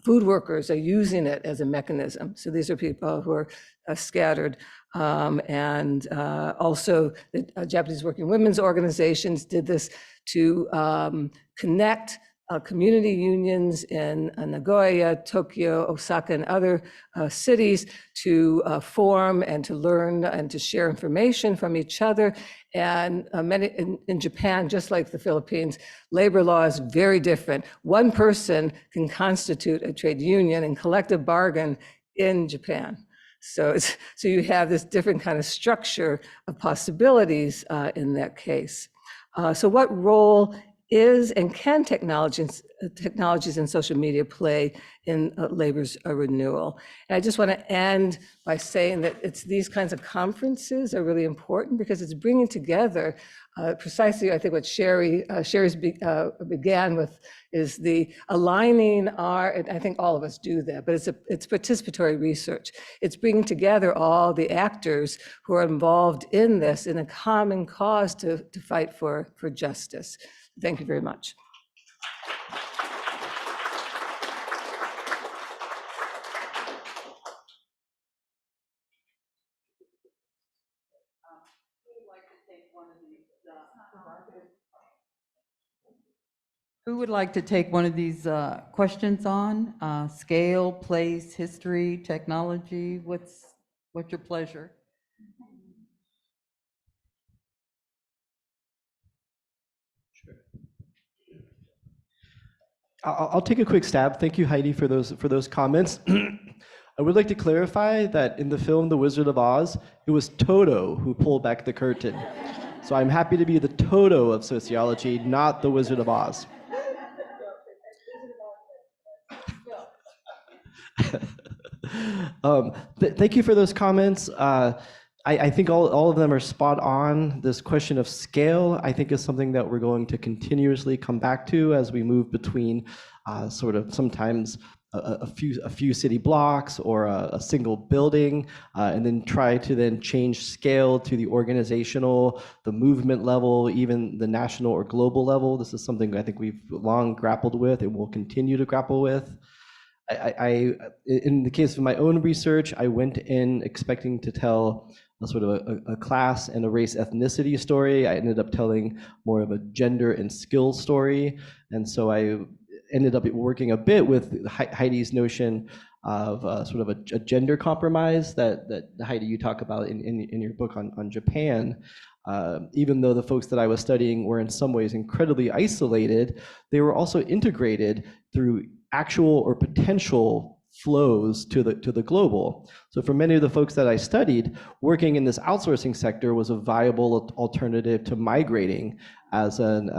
Speaker 7: food workers are using it as a mechanism. So these are people who are scattered. And also the Japanese working women's organizations did this to connect community unions in Nagoya, Tokyo, Osaka, and other cities to form and to learn and to share information from each other. And many in Japan, just like the Philippines, labor law is very different. One person can constitute a trade union and collective bargain in Japan. So you have this different kind of structure of possibilities in that case. So what role is and can technologies and social media play in labor's renewal? And I just want to end by saying that it's these kinds of conferences are really important because it's bringing together precisely, I think, what Cherie's began with is the aligning our, and I think all of us do that, but it's participatory research. It's bringing together all the actors who are involved in this in a common cause to fight for justice. Thank you very much.
Speaker 1: Who would like to take one of these questions on? Scale, place, history, technology, what's your pleasure?
Speaker 6: I'll take a quick stab. Thank you, Heidi, for those comments. I would like to clarify that in the film The Wizard of Oz, it was Toto who pulled back the curtain. So I'm happy to be the Toto of sociology, not the Wizard of Oz. Thank you for those comments. I think all of them are spot on. This question of scale, I think, is something that we're going to continuously come back to as we move between sort of sometimes a few city blocks or a single building, and then try to then change scale to the organizational, the movement level, even the national or global level. This is something I think we've long grappled with and will continue to grapple with. In the case of my own research, I went in expecting to tell a sort of a class and a race ethnicity story. I ended up telling more of a gender and skill story. And so I ended up working a bit with Heidi's notion of sort of a gender compromise that Heidi, you talk about in your book on Japan. Even though the folks that I was studying were in some ways incredibly isolated, they were also integrated through actual or potential flows to the global. So for many of the folks that I studied, working in this outsourcing sector was a viable alternative to migrating as an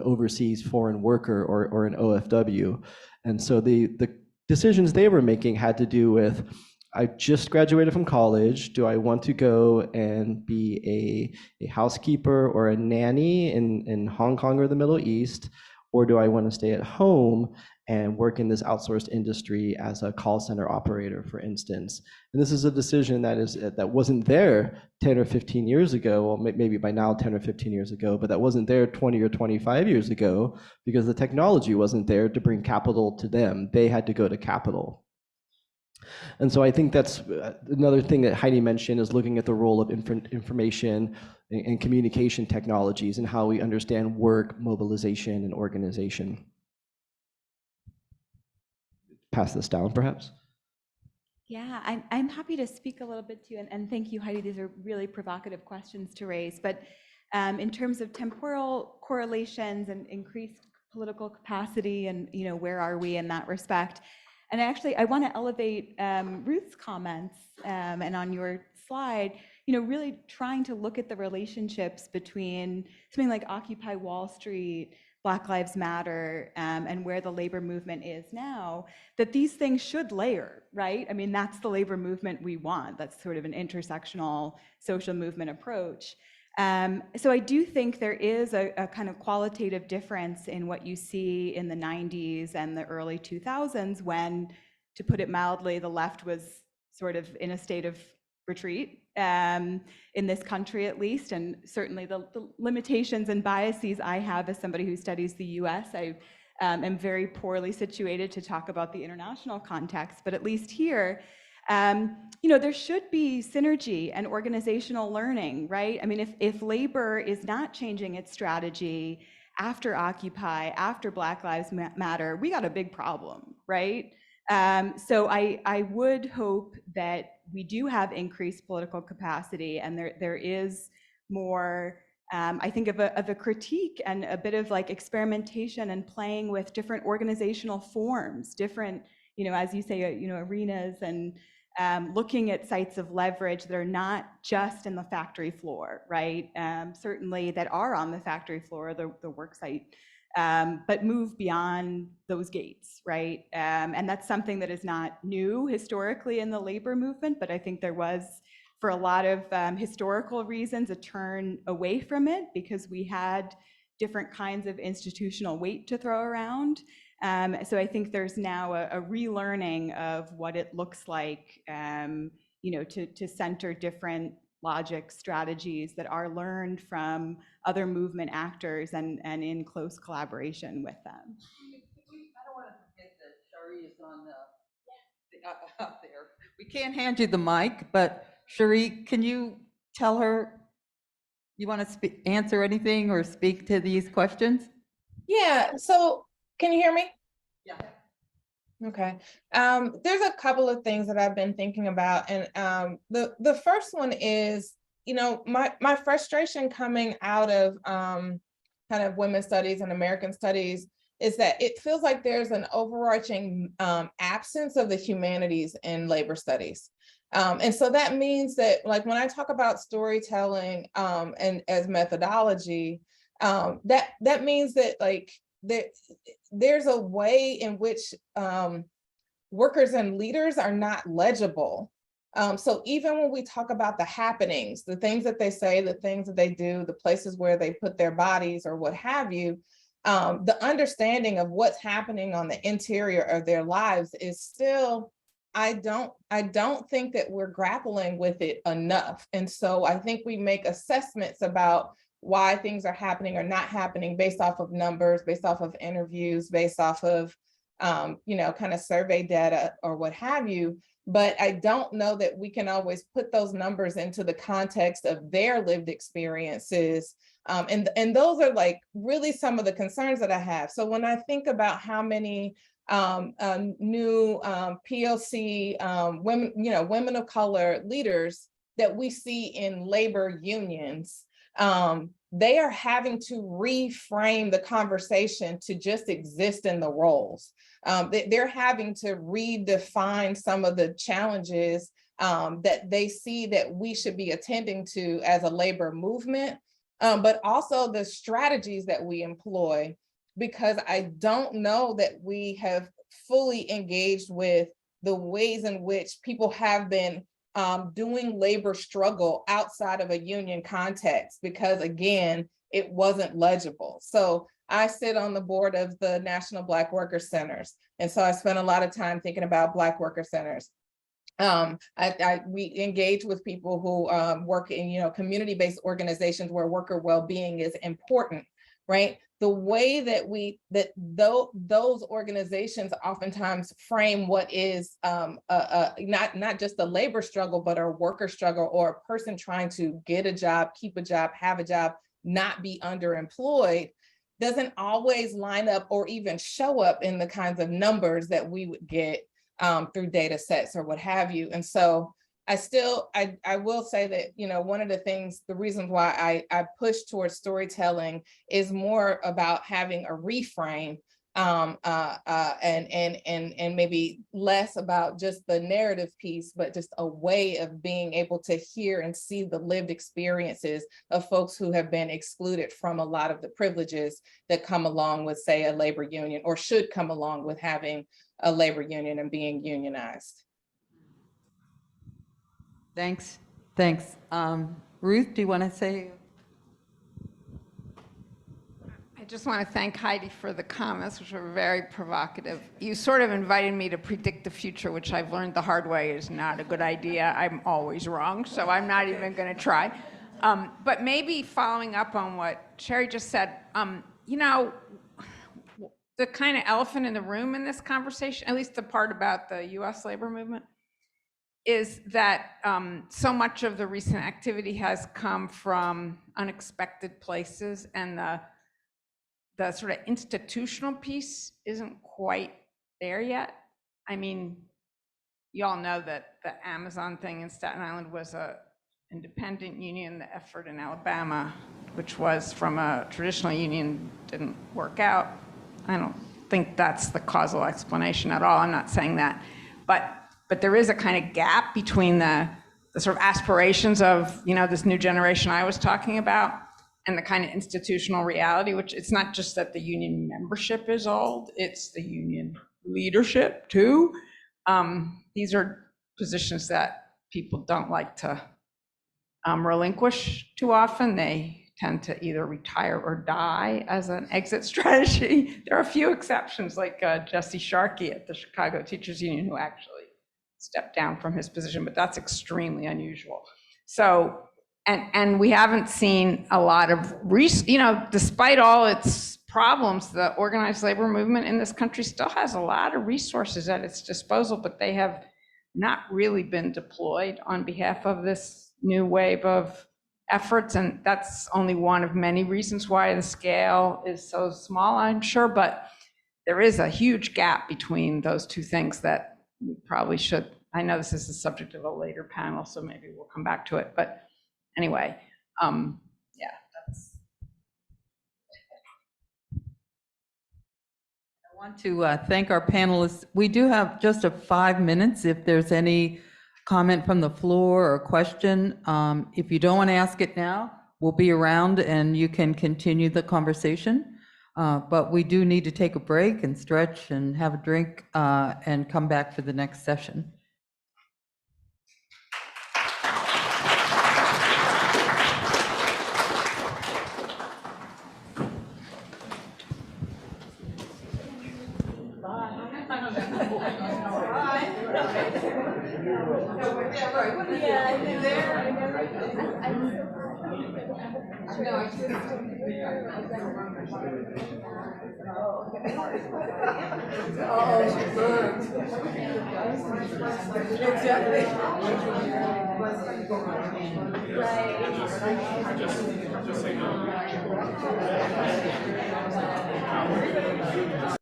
Speaker 6: overseas foreign worker or an OFW. And so the decisions they were making had to do with, I just graduated from college. Do I want to go and be a housekeeper or a nanny in Hong Kong or the Middle East? Or do I want to stay at home and work in this outsourced industry as a call center operator, for instance? And this is a decision that wasn't there 10 or 15 years ago, well, maybe by now 10 or 15 years ago, but that wasn't there 20 or 25 years ago because the technology wasn't there to bring capital to them. They had to go to capital. And so I think that's another thing that Heidi mentioned, is looking at the role of information and communication technologies and how we understand work, mobilization, and organization. Pass this down, perhaps.
Speaker 5: Yeah, I'm happy to speak a little bit too, and thank you, Heidi. These are really provocative questions to raise. But in terms of temporal correlations and increased political capacity, and where are we in that respect? And actually, I want to elevate Ruth's comments and on your slide, really trying to look at the relationships between something like Occupy Wall Street, Black Lives Matter, and where the labor movement is now, that these things should layer, right? I mean, that's the labor movement we want. That's sort of an intersectional social movement approach. So I do think there is a kind of qualitative difference in what you see in the 90s and the early 2000s when, to put it mildly, the left was sort of in a state of retreat, in this country at least, and certainly the limitations and biases I have as somebody who studies the US, I am very poorly situated to talk about the international context, but at least here, there should be synergy and organizational learning, right? I mean, if labor is not changing its strategy after Occupy, after Black Lives Matter, we got a big problem, right? So I would hope that we do have increased political capacity, and there is more, I think, of a critique and a bit of like experimentation and playing with different organizational forms, different, as you say, arenas, and looking at sites of leverage that are not just in the factory floor, right? Certainly that are on the factory floor, the work site, but move beyond those gates, right? And that's something that is not new historically in the labor movement, but I think there was, for a lot of historical reasons, a turn away from it because we had different kinds of institutional weight to throw around. So I think there's now a relearning of what it looks like, to center different logic strategies that are learned from other movement actors and in close collaboration with them.
Speaker 1: I don't want to forget that Cherie is on up there. We can't hand you the mic, but Cherie, can you tell her you want to answer anything or speak to these questions?
Speaker 4: Yeah, so can you hear me?
Speaker 1: Yeah.
Speaker 4: Okay. There's a couple of things that I've been thinking about. And the first one is, my frustration coming out of kind of women's studies and American studies is that it feels like there's an overarching absence of the humanities in labor studies. And so that means that, like, when I talk about storytelling and as methodology, that means that, like, there's a way in which workers and leaders are not legible. So even when we talk about the happenings, the things that they say, the things that they do, the places where they put their bodies or what have you, the understanding of what's happening on the interior of their lives is still, I don't think that we're grappling with it enough. And so I think we make assessments about why things are happening or not happening based off of numbers, based off of interviews, based off of, kind of survey data or what have you. But I don't know that we can always put those numbers into the context of their lived experiences. And those are, like, really some of the concerns that I have. So when I think about how many new POC women of color leaders that we see in labor unions, they are having to reframe the conversation to just exist in the roles. They're having to redefine some of the challenges that they see that we should be attending to as a labor movement, but also the strategies that we employ, because I don't know that we have fully engaged with the ways in which people have been doing labor struggle outside of a union context, because again, it wasn't legible. So I sit on the board of the National Black Worker Centers. And so I spent a lot of time thinking about Black Worker Centers. We engage with people who work in, community-based organizations where worker well-being is important, right? The way that those organizations oftentimes frame what is not just a labor struggle, but a worker struggle, or a person trying to get a job, keep a job, have a job, not be underemployed, doesn't always line up or even show up in the kinds of numbers that we would get through data sets or what have you. And so I will say that, one of the reasons why I push towards storytelling is more about having a reframe and maybe less about just the narrative piece, but just a way of being able to hear and see the lived experiences of folks who have been excluded from a lot of the privileges that come along with, say, a labor union, or should come along with having a labor union and being unionized.
Speaker 1: Thanks. Ruth, do you want to say?
Speaker 3: I just want to thank Heidi for the comments, which were very provocative. You sort of invited me to predict the future, which I've learned the hard way is not a good idea. I'm always wrong, so I'm not even going to try. But maybe following up on what Cherie just said, the kind of elephant in the room in this conversation, at least the part about the US labor movement, is that so much of the recent activity has come from unexpected places, and the sort of institutional piece isn't quite there yet. I mean, you all know that the Amazon thing in Staten Island was a independent union. The effort in Alabama, which was from a traditional union, didn't work out. I don't think that's the causal explanation at all. I'm not saying that, but there is a kind of gap between the sort of aspirations of this new generation I was talking about and the kind of institutional reality, which it's not just that the union membership is old, it's the union leadership too. These are positions that people don't like to relinquish too often. They tend to either retire or die as an exit strategy. There are a few exceptions, like Jesse Sharkey at the Chicago Teachers Union, who actually stepped down from his position, but that's extremely unusual. So, and we haven't seen a lot of, despite all its problems, the organized labor movement in this country still has a lot of resources at its disposal, but they have not really been deployed on behalf of this new wave of efforts. And that's only one of many reasons why the scale is so small, I'm sure, but there is a huge gap between those two things that we probably should. I know this is the subject of a later panel, so maybe we'll come back to it. But anyway, yeah, that's.
Speaker 1: I want to thank our panelists. We do have just 5 minutes if there's any comment from the floor or question. If you don't want to ask it now, we'll be around and you can continue the conversation. But we do need to take a break and stretch and have a drink and come back for the next session.
Speaker 8: Just so you know.